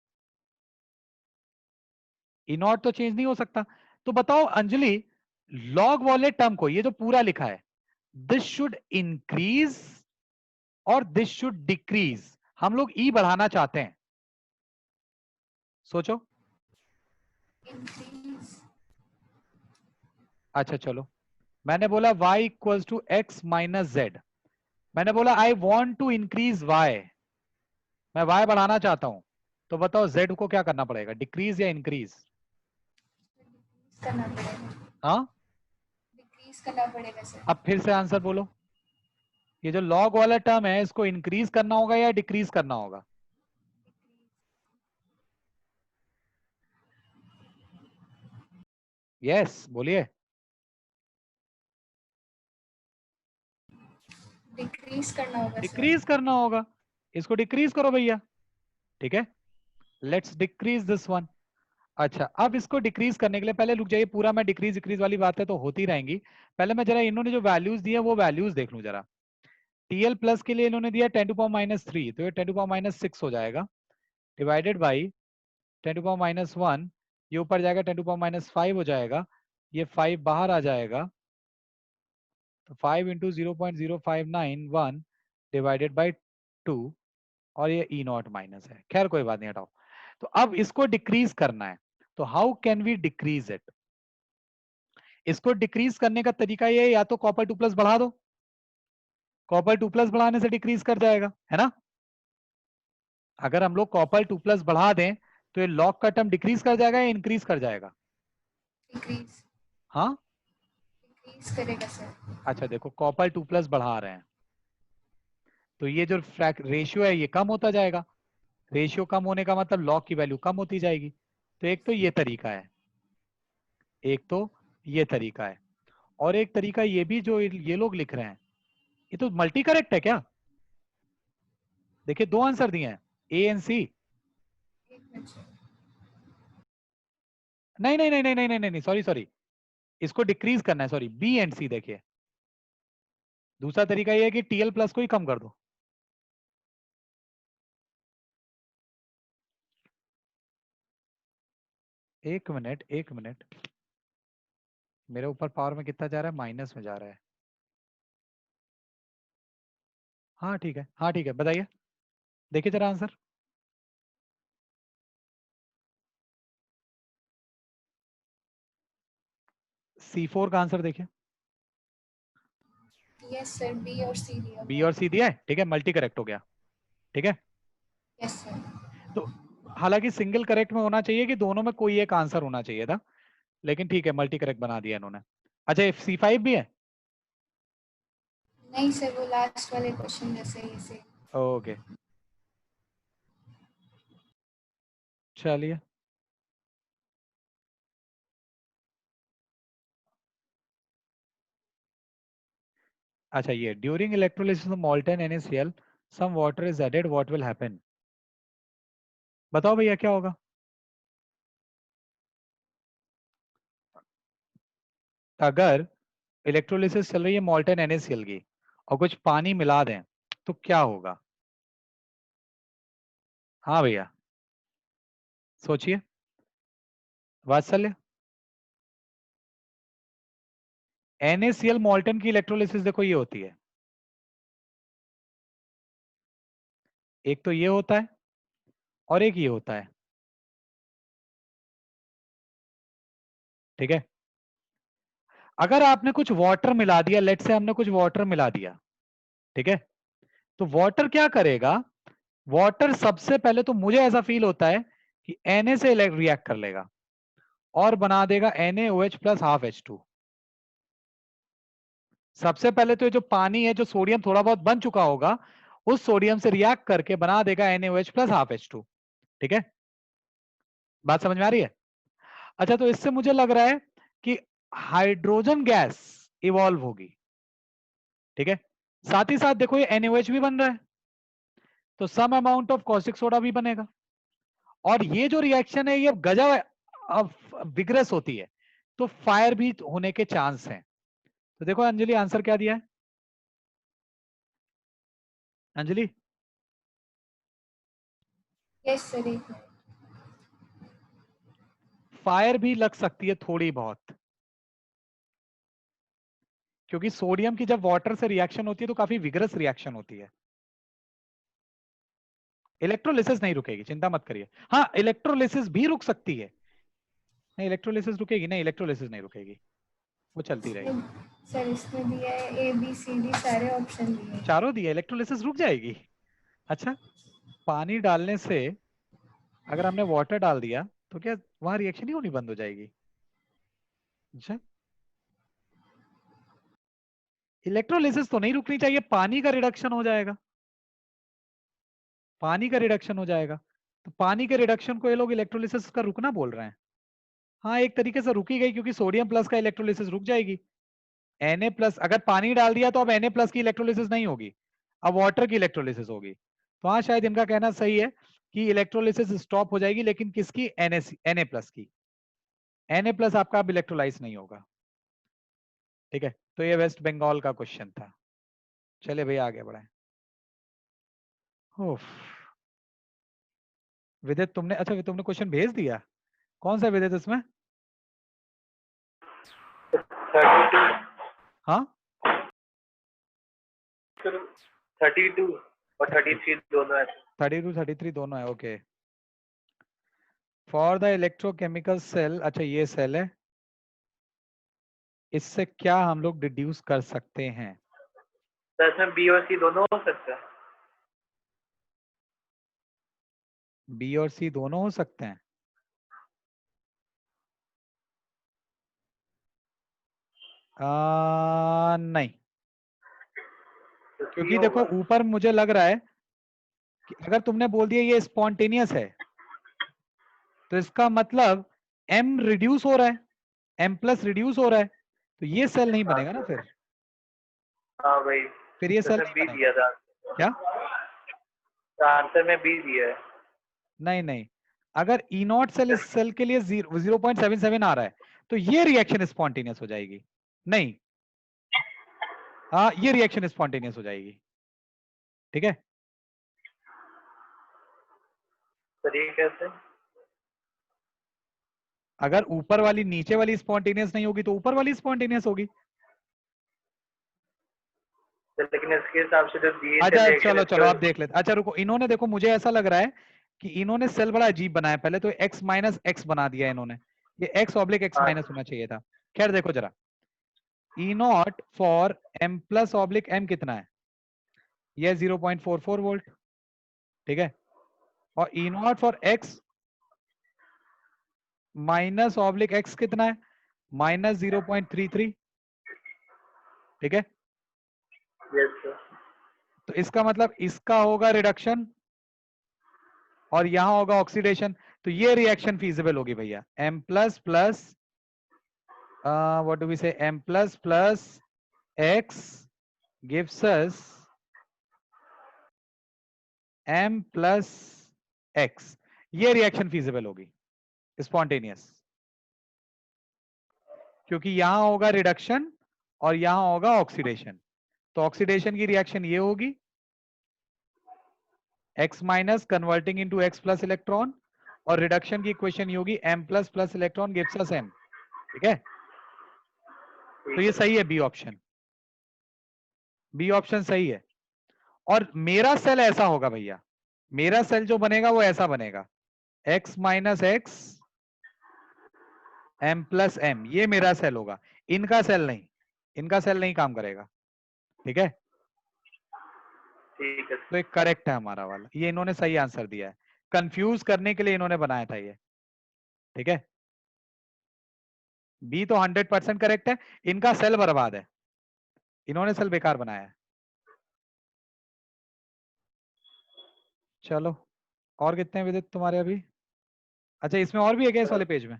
E not तो चेंज नहीं हो सकता। तो बताओ अंजलि, लॉग वाले टर्म को, ये जो पूरा लिखा है, दिस शुड इंक्रीज और दिस शुड डिक्रीज। हम लोग E बढ़ाना चाहते हैं, सोचो। इंक्रीज। अच्छा चलो, मैंने बोला y equals to X minus Z. मैंने बोला I want to increase y, मैं y बढ़ाना चाहता हूं। तो बताओ z को क्या करना पड़ेगा, डिक्रीज या इंक्रीज? करना पड़ेगा। हाँ, डिक्रीज करना पड़ेगा सर। अब फिर से आंसर बोलो। ये जो लॉग वाला टर्म है इसको इंक्रीज करना होगा या डिक्रीज करना होगा? यस बोलिए। डिक्रीज करना होगा सर। डिक्रीज करना होगा, इसको डिक्रीज करो भैया। ठीक है, लेट्स डिक्रीज दिस वन। अच्छा, अब इसको डिक्रीज करने के लिए पहले रुक जाइए, पूरा मैं डिक्रीज डिक्रीज वाली बातें तो होती रहेंगी। पहले मैं जरा इन्होंने जो वैल्यूज दिए वो वैल्यूज देख लूं जरा। टीएल प्लस के लिए इन्होंने दिया 10⁻³ तो ये 10⁻6 हो जाएगा, डिवाइडेड बाई 10⁻1, ये ऊपर जाएगा 10⁻5 हो जाएगा, ये 5 बाहर आ जाएगा, तो 5 इंटू 0.0591 डिवाइडेड बाई 2, और ये ई नॉट माइनस है। खैर कोई बात नहीं, हटाओ। तो अब इसको डिक्रीज करना है, तो how can we decrease it? इसको डिक्रीज करने का तरीका ये है, या तो कॉपर 2 प्लस बढ़ा दो, कॉपर 2 प्लस बढ़ाने से डिक्रीज कर जाएगा, है ना? अगर हम लोग कॉपर 2 प्लस बढ़ा दें तो ये लॉग का टर्म डिक्रीज कर जाएगा या इंक्रीज कर जाएगा? डिक्रीज। हाँ, डिक्रीज करेगा सर। अच्छा देखो, कॉपर 2 प्लस बढ़ा रहे हैं तो ये जो रेशियो है ये कम होता जाएगा। रेशियो कम होने का मतलब लॉग की वैल्यू कम होती जाएगी। तो एक तो ये तरीका है, एक तो ये तरीका है, और एक तरीका ये भी जो ये लोग लिख रहे हैं, ये तो मल्टी करेक्ट है क्या? देखिए दो आंसर दिए हैं, ए एंड सी। एक मिनट सर। नहीं नहीं नहीं नहीं नहीं नहीं नहीं, सॉरी सॉरी, इसको डिक्रीज करना है, सॉरी, बी एंड सी। देखिए दूसरा तरीका ये है कि टीएल प्लस को ही कम कर दो। एक मिनट एक मिनट, मेरे ऊपर पावर में कितना जा रहा है, माइनस में जा रहा है। हाँ ठीक है, हाँ ठीक है, बताइए, देखिए जरा आंसर। C4 का आंसर देखिए। यस सर, बी और सी दिया बी हुआ और सी दिया है, ठीक है, मल्टी करेक्ट हो गया, ठीक है। है। Yes sir. तो हालांकि सिंगल करेक्ट में होना चाहिए कि दोनों में कोई एक आंसर होना चाहिए था, लेकिन ठीक है, मल्टी करेक्ट बना दिया इन्होंने। अच्छा, C5 भी है? नहीं सर, वो लास्ट वाले क्वेश्चन जैसे ही से। ओके, चलिए। अच्छा, ये during electrolysis of molten NaCl some water is added, what will happen? बताओ भैया क्या होगा। अगर इलेक्ट्रोलिसिस चल रही है molten NaCl की और कुछ पानी मिला दें तो क्या होगा? हाँ भैया, सोचिए, वात्सल्य। NaCl molten की इलेक्ट्रोलिसिस देखो ये होती है, एक तो ये होता है और एक ये होता है, ठीक है। अगर आपने कुछ वाटर मिला दिया, लेट से हमने कुछ वाटर मिला दिया, ठीक है, तो वाटर क्या करेगा? वाटर सबसे पहले तो मुझे ऐसा फील होता है कि Na से रिएक्ट कर लेगा और बना देगा NaOH प्लस हाफ H2। सबसे पहले तो ये जो पानी है, जो सोडियम थोड़ा बहुत बन चुका होगा, उस सोडियम से रिएक्ट करके बना देगा NaOH प्लस हाफ H2, ठीक है। बात समझ में आ रही है? अच्छा, तो इससे मुझे लग रहा है कि हाइड्रोजन गैस इवॉल्व होगी, ठीक है। साथ ही साथ देखो ये NaOH भी बन रहा है, तो some amount of caustic soda भी बनेगा। और ये जो रिएक्शन है ये गजब विग्रस होती है, तो फायर भी होने के चांस हैं। तो देखो अंजलि, आंसर क्या दिया है अंजलि? यस सर, एक मिनट। फायर भी लग सकती है थोड़ी बहुत, क्योंकि सोडियम की जब वाटर से रिएक्शन होती है तो काफी विग्रस रिएक्शन होती है। इलेक्ट्रोलिसिस नहीं रुकेगी, चिंता मत करिए। हाँ, इलेक्ट्रोलिसिस भी रुक सकती है। नहीं, इलेक्ट्रोलिसिस रुकेगी नहीं, इलेक्ट्रोलिसिस नहीं रुकेगी, वो चलती रहेगी। सर इसमें दिया है ABCD, सारे ऑप्शन दिए हैं। चारों दिए, इलेक्ट्रोलिसिस रुक जाएगी। अच्छा, पानी डालने से अगर हमने वाटर डाल दिया तो क्या वहां रिएक्शन ही होनी बंद हो जाएगी? अच्छा, इलेक्ट्रोलिसिस तो नहीं रुकनी चाहिए, पानी का रिडक्शन हो जाएगा, पानी का रिडक्शन हो जाएगा। तो पानी के रिडक्शन को ये लोग इलेक्ट्रोलिसिस का रुकना बोल रहे हैं। हाँ, एक तरीके से रुकी गई, क्योंकि सोडियम प्लस का इलेक्ट्रोलिसिस रुक जाएगी। Na प्लस, अगर पानी डाल दिया तो अब Na प्लस की इलेक्ट्रोलिसिस नहीं होगी, अब वाटर की इलेक्ट्रोलिसिस होगी। तो हाँ, शायद इनका कहना सही है कि इलेक्ट्रोलिसिस स्टॉप हो जाएगी, लेकिन किसकी? Na प्लस की। Na प्लस आपका अब इलेक्ट्रोलाइज नहीं होगा, ठीक है। तो ये वेस्ट बंगाल का क्वेश्चन था। चले भैया आगे बढ़े। उफ, विदित तुमने, अच्छा तुमने क्वेश्चन भेज दिया, कौन सा विदित इसमें? 32 हाँ, 32 और 33 दोनों है। 32 33 दोनों है, okay. For the electrochemical cell, अच्छा ये सेल है, इससे क्या हम लोग डिड्यूस कर सकते हैं? तो इसमें बी और सी दोनों हो सकता है। बी और सी दोनों हो सकते हैं? नहीं, तो सी क्योंकि देखो होगा। ऊपर मुझे लग रहा है कि अगर तुमने बोल दिया ये स्पॉन्टेनियस है, तो इसका मतलब M रिड्यूस हो रहा है, M प्लस रिड्यूस हो रहा है, तो ये सेल नहीं बनेगा ना फिर। हाँ भाई, फिर ये तो सेल इसमें नहीं बी बनेगा। दिया था। क्या? तो आंसर में बी दिया है। नहीं नहीं, अगर ई नॉट सेल इस सेल के लिए 0.77 आ रहा है तो ये रिएक्शन स्पॉन्टेनियस हो जाएगी। नहीं, हाँ, ये रिएक्शन स्पॉन्टेनियस हो जाएगी, ठीक है। सर ये कैसे? अगर ऊपर वाली नीचे वाली स्पॉन्टेनियस नहीं होगी तो ऊपर वाली स्पॉन्टेनियस होगी। लेकिन इसके हिसाब से जो दिए अच्छा थे चलो चलो आप देख लेते। अच्छा रुको, इन्होंने देखो मुझे ऐसा लग रहा है कि इन्होंने सेल बड़ा अजीब बनाया। पहले तो x माइनस एक्स बना दिया इन्होंने, ये x ऑब्लिक x हाँ। माइनस होना चाहिए था। खैर देखो जरा, E naught for m plus oblique m कितना है, ये 0.44 वोल्ट, ठीक है। और E naught for x minus oblique x कितना है, माइनस 0.33, ठीक है। Yes sir. तो इसका मतलब इसका होगा रिडक्शन और यहां होगा ऑक्सीडेशन। तो ये रिएक्शन फीजिबल होगी भैया। m plus plus what do we say, m plus plus x gives us m plus x, ये रिएक्शन फीजिबल होगी स्पॉन्टेनियस, क्योंकि यहां होगा रिडक्शन और यहां होगा ऑक्सीडेशन। तो ऑक्सीडेशन की रिएक्शन ये होगी x minus converting into x plus electron, और रिडक्शन की इक्वेशन ये होगी m plus plus electron gives us m, ठीक है। तो ये सही है, बी ऑप्शन, बी ऑप्शन सही है। और मेरा सेल ऐसा होगा भैया, मेरा सेल जो बनेगा वो ऐसा बनेगा, x minus x m plus m, ये मेरा सेल होगा, इनका सेल नहीं, इनका सेल नहीं काम करेगा, ठीक है। ठीक है। तो एक करेक्ट है हमारा वाला, ये इन्होंने सही आंसर दिया है, कंफ्यूज करने के लिए इन्होंने बनाया था ये, ठीक है। बी तो 100% करेक्ट है, इनका सेल बर्बाद है, इन्होंने सेल बेकार बनाया है। चलो और कितने विदित तुम्हारे अभी? अच्छा इसमें और भी है क्या इस वाले पेज में?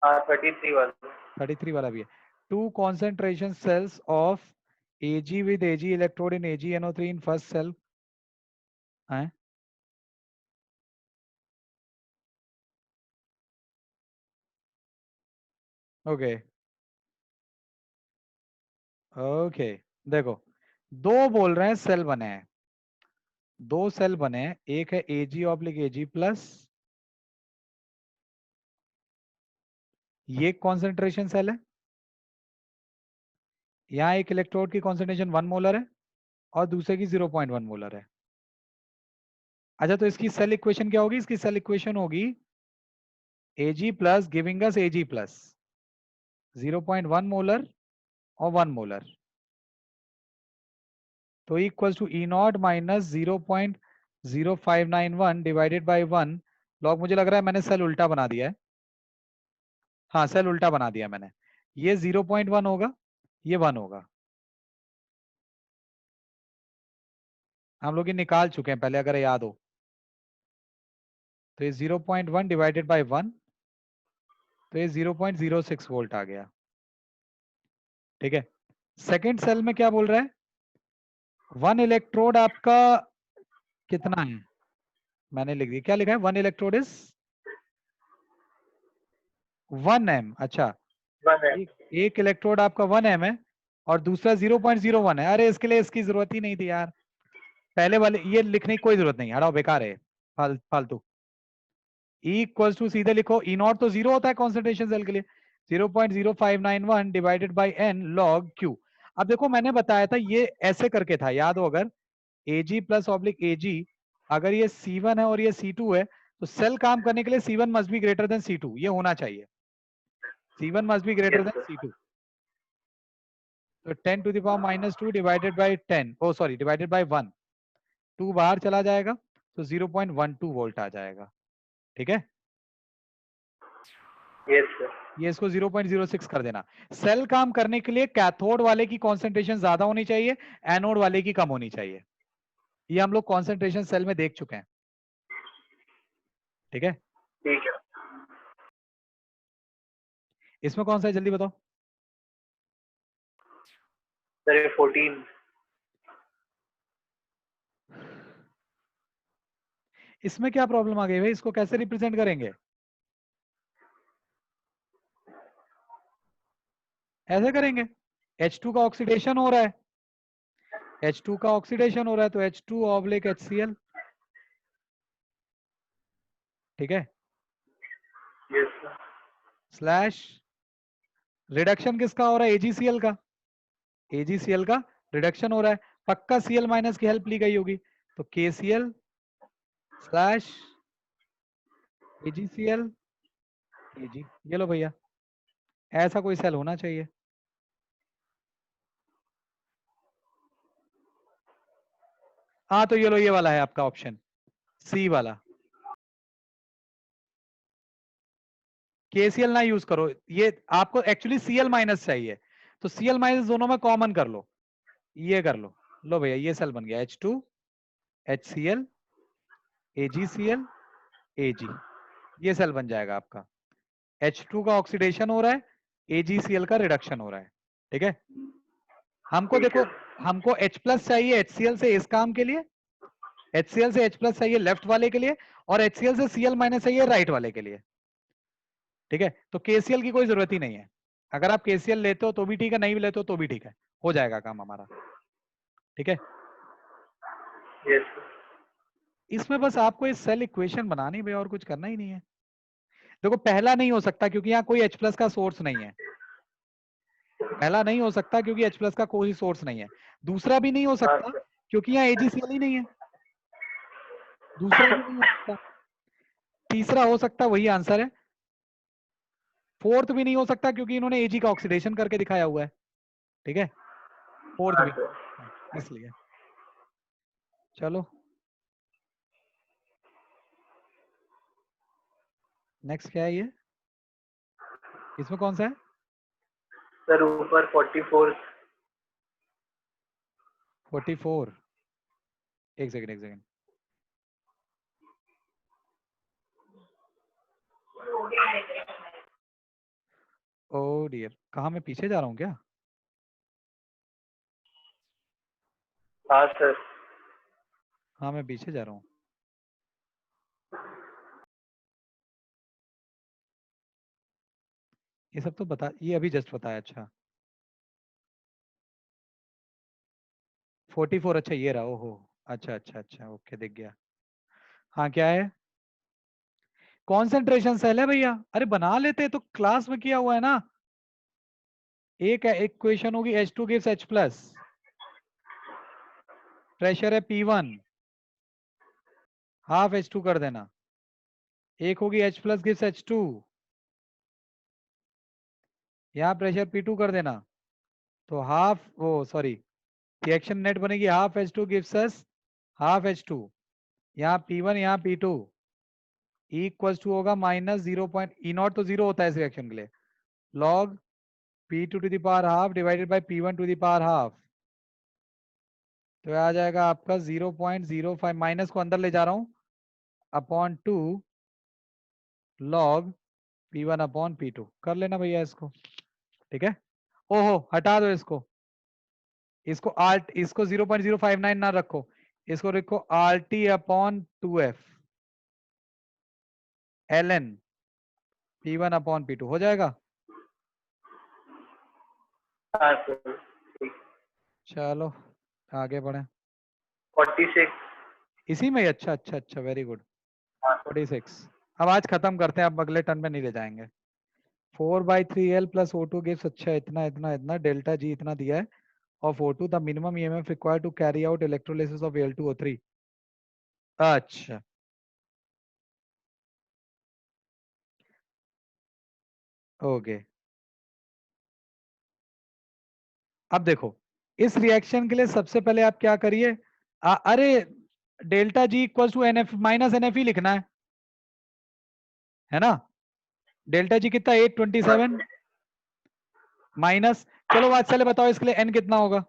हाँ 33 वाला। 33 वाला भी है। 2 concentration cells of Ag with Ag electrode in AgNO3 in first cell है। ओके ओके, देखो दो बोल रहे हैं सेल बने हैं, दो सेल बने हैं, एक है Ag ऑब्लिक Ag प्लस, ये कॉन्सेंट्रेशन सेल है, यहाँ एक इलेक्ट्रोड की कॉन्सेंट्रेशन 1 मोलर है और दूसरे की 0.1 मोलर है। अच्छा तो इसकी सेल इक्वेशन क्या होगी? इसकी सेल इक्वेशन होगी Ag plus giving us Ag plus 0.1 molar और 1 मोलर, तो equals to E not minus 0.0591 divided by 1 log. मुझे लग रहा है मैंने सेल उल्टा बना दिया है, हाँ सेल उल्टा बना दिया मैंने, ये 0.1 होगा, ये 1 होगा। हम लोग ये निकाल चुके हैं पहले अगर याद हो, तो ये 0.1 डिवाइडेड बाई 1, तो ये 0.06 वोल्ट आ गया, ठीक है। सेकेंड सेल में क्या बोल रहा है, 1 इलेक्ट्रोड आपका कितना है, मैंने लिख दिया, क्या लिखा है, 1 इलेक्ट्रोड इज 1 m। अच्छा एक इलेक्ट्रोड आपका 1 m है और दूसरा 0.01 है। अरे इसके लिए इसकी जरूरत ही नहीं थी यार, पहले वाले ये लिखने की कोई जरूरत नहीं, हटाओ बेकार है, फालतू। E इक्वल्स टू सीधे लिखो, ई नॉट तो 0 होता है कॉन्सेंट्रेशन सेल के लिए, 0.0591 divided by n log Q। अब देखो मैंने बताया था ये ऐसे करके था, याद हो अगर, Ag प्लस ऑब्लिक Ag, अगर ये C1 है और ये C2 है तो सेल काम करने के लिए C1 must be greater than C2, ये होना चाहिए, C1 must be greater than C2। तो 10 to the power minus 2 divided by 10, oh sorry divided by 1, 2 बाहर चला जाएगा तो 0.12 वोल्ट आ जाएगा, ठीक है। Yes sir. ये इसको 0.06 कर देना। सेल काम करने के लिए कैथोड वाले की कॉन्सेंट्रेशन ज्यादा होनी चाहिए, एनोड वाले की कम होनी चाहिए, ये हम लोग कॉन्सेंट्रेशन सेल में देख चुके हैं, ठीक है। ठीक है इसमें कौन सा है जल्दी बताओ? सर ये 14। इसमें क्या प्रॉब्लम आ गई भाई, इसको कैसे रिप्रेजेंट करेंगे? ऐसे करेंगे, H2 का ऑक्सीडेशन हो रहा है, H2 का ऑक्सीडेशन हो रहा है तो H2 ऑब्लिक HCl, ठीक है। Yes sir. स्लैश रिडक्शन किसका हो रहा है, AgCl का, AgCl का रिडक्शन हो रहा है, पक्का Cl माइनस की हेल्प ली गई होगी, तो KCl स्लैश AgCl Ag, ये लो भैया, ऐसा कोई सेल होना चाहिए। हाँ तो ये लो, ये वाला है आपका ऑप्शन सी वाला। KCl ना यूज करो, ये आपको एक्चुअली Cl माइनस चाहिए, तो Cl माइनस दोनों में कॉमन कर लो, ये कर लो भैया, ये सेल बन गया H2 HCl AgCl Ag, ये सेल बन जाएगा आपका। H2 का ऑक्सीडेशन हो रहा है, AgCl का रिडक्शन हो रहा है, ठीक है। हमको ठीक है। देखो, हमको H प्लस चाहिए HCl से इस काम के लिए, HCl से H प्लस चाहिए लेफ्ट वाले के लिए, और HCl से Cl माइनस चाहिए राइट वाले के लिए, ठीक है। तो KCl की कोई जरूरत ही नहीं है, अगर आप KCl लेते हो तो भी ठीक है, नहीं भी लेते हो तो भी ठीक है, हो जाएगा काम हमारा, ठीक है। Yes sir. इसमें बस आपको इस सेल इक्वेशन बनानी है और कुछ करना ही नहीं है। देखो पहला नहीं हो सकता क्योंकि यहाँ कोई H प्लस का सोर्स नहीं है, पहला नहीं हो सकता क्योंकि H प्लस का कोई सोर्स नहीं है, दूसरा भी नहीं हो हाँ सकता सर। क्योंकि यहाँ AgCl ही नहीं है, दूसरा भी नहीं हो सकता, तीसरा हो सकता, वही आंसर है, फोर्थ भी नहीं हो सकता क्योंकि इन्होंने Ag का ऑक्सीडेशन करके दिखाया हुआ है, ठीक है, फोर्थ हाँ भी सर। हाँ, इसलिए चलो नेक्स्ट क्या है ये, इसमें कौन सा है, सर ऊपर 44। 44, एक सेकंड, ओ डियर, कहाँ मैं पीछे जा रहा हूँ क्या, हाँ सर। हाँ मैं पीछे जा रहा हूँ, ये सब तो बता, ये अभी जस्ट बताया, अच्छा 44, अच्छा ये रहा, ओहो, अच्छा ओके दिख गया, हाँ क्या है, कॉन्सेंट्रेशन सेल है भैया, अरे बना लेते तो क्लास में किया हुआ है ना, एक क्वेश्चन होगी H2 gives H plus, pressure है P1, हाफ H2 कर देना, एक होगी H प्लस गिव्स H2, यहाँ प्रेशर P2 कर देना, तो हाफ वो सॉरी, रिएक्शन नेट बनेगी half H2 gives us half H2, यहाँ P1 यहाँ P2 इक्वल्स टू होगा माइनस 0.E0, तो जीरो होता है इस रिएक्शन के लिए, log P2 to the power half divided by P1 to the power half, तो आ जाएगा आपका 0.05, माइनस को अंदर ले जा रहा हूं, upon 2 log P1 upon P2, कर लेना भैया इसको, ठीक है। ओहो हटा दो इसको आर्ट, इसको 0.059 ना रखो, इसको रखो RT upon 2F ln P1 upon P2, हो जाएगा। हाँ सर। ठीक। चलो आगे बढ़े, 46। इसी में ही, अच्छा वेरी गुड, हाँ सर। 46, अब आज खत्म करते हैं, अब अगले टर्न में नहीं ले जाएंगे। 4/3L प्लस O2 गिव्स, अच्छा इतना डेल्टा G इतना दिया है, of O2 the minimum EMF required to carry out electrolysis of Al2O3, अच्छा ओके, अब देखो इस रिएक्शन के लिए सबसे पहले आप क्या करिए, अरे delta G equal to NF minus NF ही लिखना है ना, डेल्टा G कितना 827 माइनस, चलो बात चले बताओ इसके लिए N कितना होगा,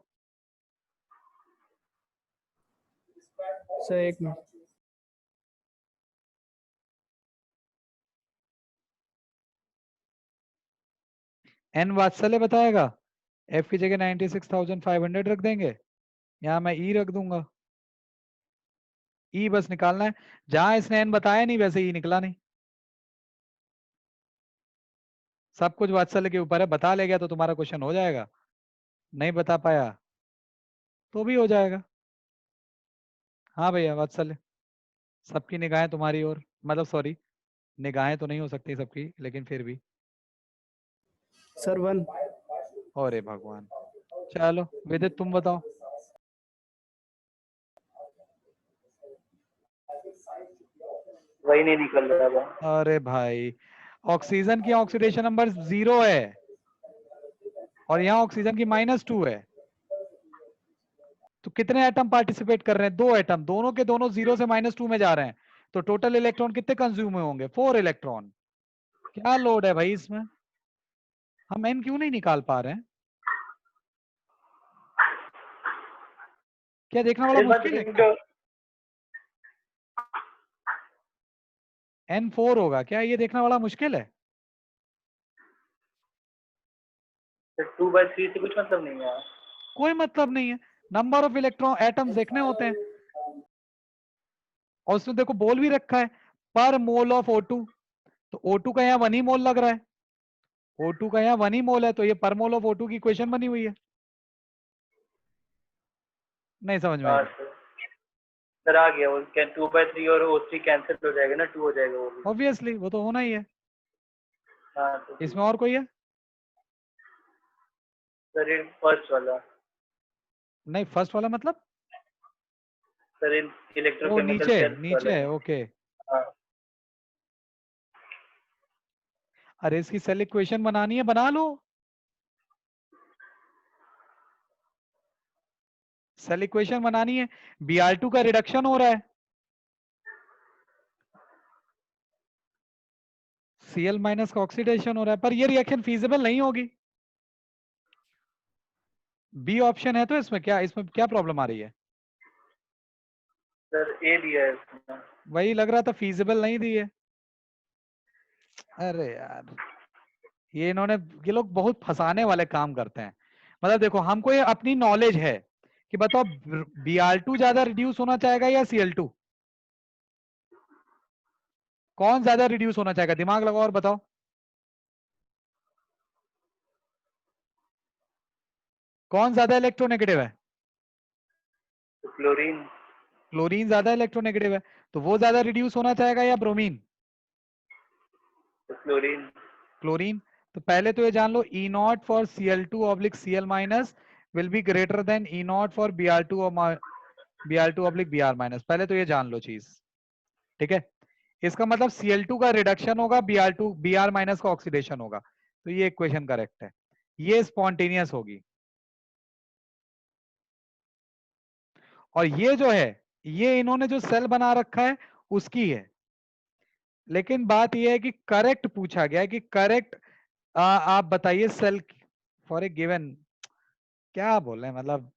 सर एक मिनट, N वात्सल्य बताएगा, F की जगह 96,500 रख देंगे, यहाँ मैं E रख दूंगा, E बस निकालना है, जहां इसने N बताया नहीं वैसे E निकला नहीं, सब कुछ वात्सल्य के ऊपर है, बता ले गया तो तुम्हारा क्वेश्चन हो जाएगा, नहीं बता पाया तो भी हो जाएगा। हाँ भैया वात्सल्य, सबकी निगाहें तुम्हारी ओर, मतलब सॉरी, निगाहें तो नहीं हो सकती सबकी लेकिन फिर भी सर 1। अरे भगवान। चलो विदित तुम बताओ। वही नहीं निकल रहा था। अरे भाई, ऑक्सीजन की ऑक्सीडेशन नंबर 0 है और यहाँ ऑक्सीजन की -2 है, तो कितने एटम पार्टिसिपेट कर रहे हैं? 2 एटम, दोनों के दोनों 0 से -2 में जा रहे हैं, तो टोटल इलेक्ट्रॉन कितने कंज्यूम हुए होंगे? 4 इलेक्ट्रॉन। क्या लोड है भाई इसमें? हम एन क्यों नहीं निकाल पा रहे हैं? क्या देखना बड़ा इस बार मुश्किल है तो क्या? N4 होगा क्या? ये देखना बड़ा मुश्किल है। 2/3 से कुछ मतलब नहीं है। कोई मतलब नहीं है, नंबर ऑफ इलेक्ट्रॉन एटम्स देखने होते हैं। और उसमें देखो बोल भी रखा है पर मोल ऑफ O2, तो O2 का यहाँ 1 ही मोल लग रहा है, O2 का यहाँ 1 ही मोल है, तो ये पर मोल ऑफ O2 की इक्वेशन बनी हुई है। नहीं समझ में आई? हाँ सर आ गया वो। 2/3 और O3 कैंसिल हो जाएगा ना, 2 हो जाएगा वो भी। ऑब्वियसली वो तो होना ही है। हाँ तो इसमें और कोई है? सर ये फर्स्ट वाला। नहीं, फर्स्ट वाला मतलब? सर इन वो इलेक्ट्रोकेमिकल नीचे सेल्स नीचे वाला है, है। ओके। हाँ अरे इसकी सेल इक्वेशन बनानी है, बना लो। सेल इक्वेशन बनानी है, Br2 का रिडक्शन हो रहा है, Cl- का ऑक्सीडेशन हो रहा है, पर ये रिएक्शन फीजिबल नहीं होगी। बी ऑप्शन है तो इसमें क्या प्रॉब्लम आ रही है? सर ए दिया है इसमें। वही लग रहा था, फीजिबल नहीं दी है। अरे यार, ये लोग बहुत फंसाने वाले काम करते हैं। मतलब देखो, हमको ये अपनी नॉलेज है कि बताओ Br2 ज्यादा रिड्यूस होना चाहेगा या Cl2? कौन ज्यादा रिड्यूस होना चाहेगा? दिमाग लगाओ और बताओ। कौन ज्यादा इलेक्ट्रोनेगेटिव है? तो क्लोरीन। क्लोरीन ज्यादा इलेक्ट्रोनेगेटिव है, तो वो ज्यादा रिड्यूस होना चाहेगा या ब्रोमीन? तो क्लोरीन। क्लोरीन। तो पहले तो ये जान लो, E0 for Cl2/Cl- will be greater than E0 for Br2/Br-, पहले तो ये जान लो चीज, ठीक है? इसका मतलब Cl2 का रिडक्शन होगा, Br का ऑक्सीडेशन होगा, तो ये इक्वेशन करेक्ट है, ये स्पॉन्टेनियस होगी। और ये जो है, ये इन्होंने जो सेल बना रखा है उसकी है, लेकिन बात यह है कि करेक्ट पूछा गया है कि करेक्ट आप बताइए सेल फॉर ए गिवन, क्या बोल रहे हैं, मतलब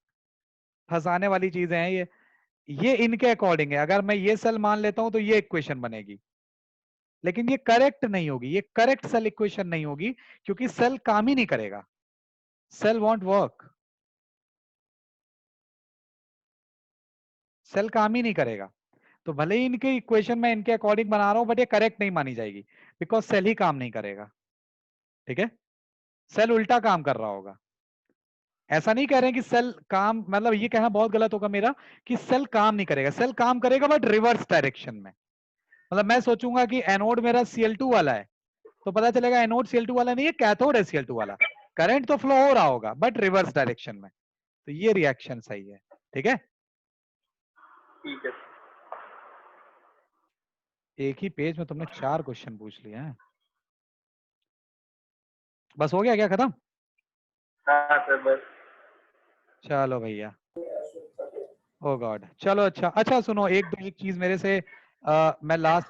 फंसाने वाली चीजें हैं ये इनके अकॉर्डिंग है। अगर मैं ये सेल मान लेता हूं तो ये इक्वेशन बनेगी, लेकिन ये करेक्ट नहीं होगी, ये करेक्ट सेल इक्वेशन नहीं होगी, क्योंकि सेल काम ही नहीं करेगा, सेल वॉन्ट वर्क, सेल काम ही नहीं करेगा। तो भले ही इनके इक्वेशन में इनके अकॉर्डिंग बना रहा हूं, बट ये करेक्ट नहीं मानी जाएगी, बिकॉज सेल ही काम नहीं करेगा, ठीक है? सेल उल्टा काम कर रहा होगा। ऐसा नहीं कह रहे हैं कि सेल काम, मतलब ये कहना बहुत गलत होगा मेरा कि सेल काम नहीं करेगा, सेल काम करेगा बट रिवर्स डायरेक्शन में। मतलब मैं सोचूंगा कि एनोड मेरा Cl2 वाला है, तो पता चलेगा एनोड Cl2 वाला नहीं है, कैथोड है Cl2 वाला। करंट तो फ्लो हो रहा होगा बट रिवर्स डायरेक्शन में, तो ये रिएक्शन सही है, ठीक है? ठीक है। एक ही पेज में तुमने 4 क्वेश्चन पूछ लिए हैं। बस हो गया क्या, खत्म? हाँ सर बस। चलो भैया, ओ गॉड, चलो अच्छा अच्छा सुनो, एक चीज मेरे से मैं लास्ट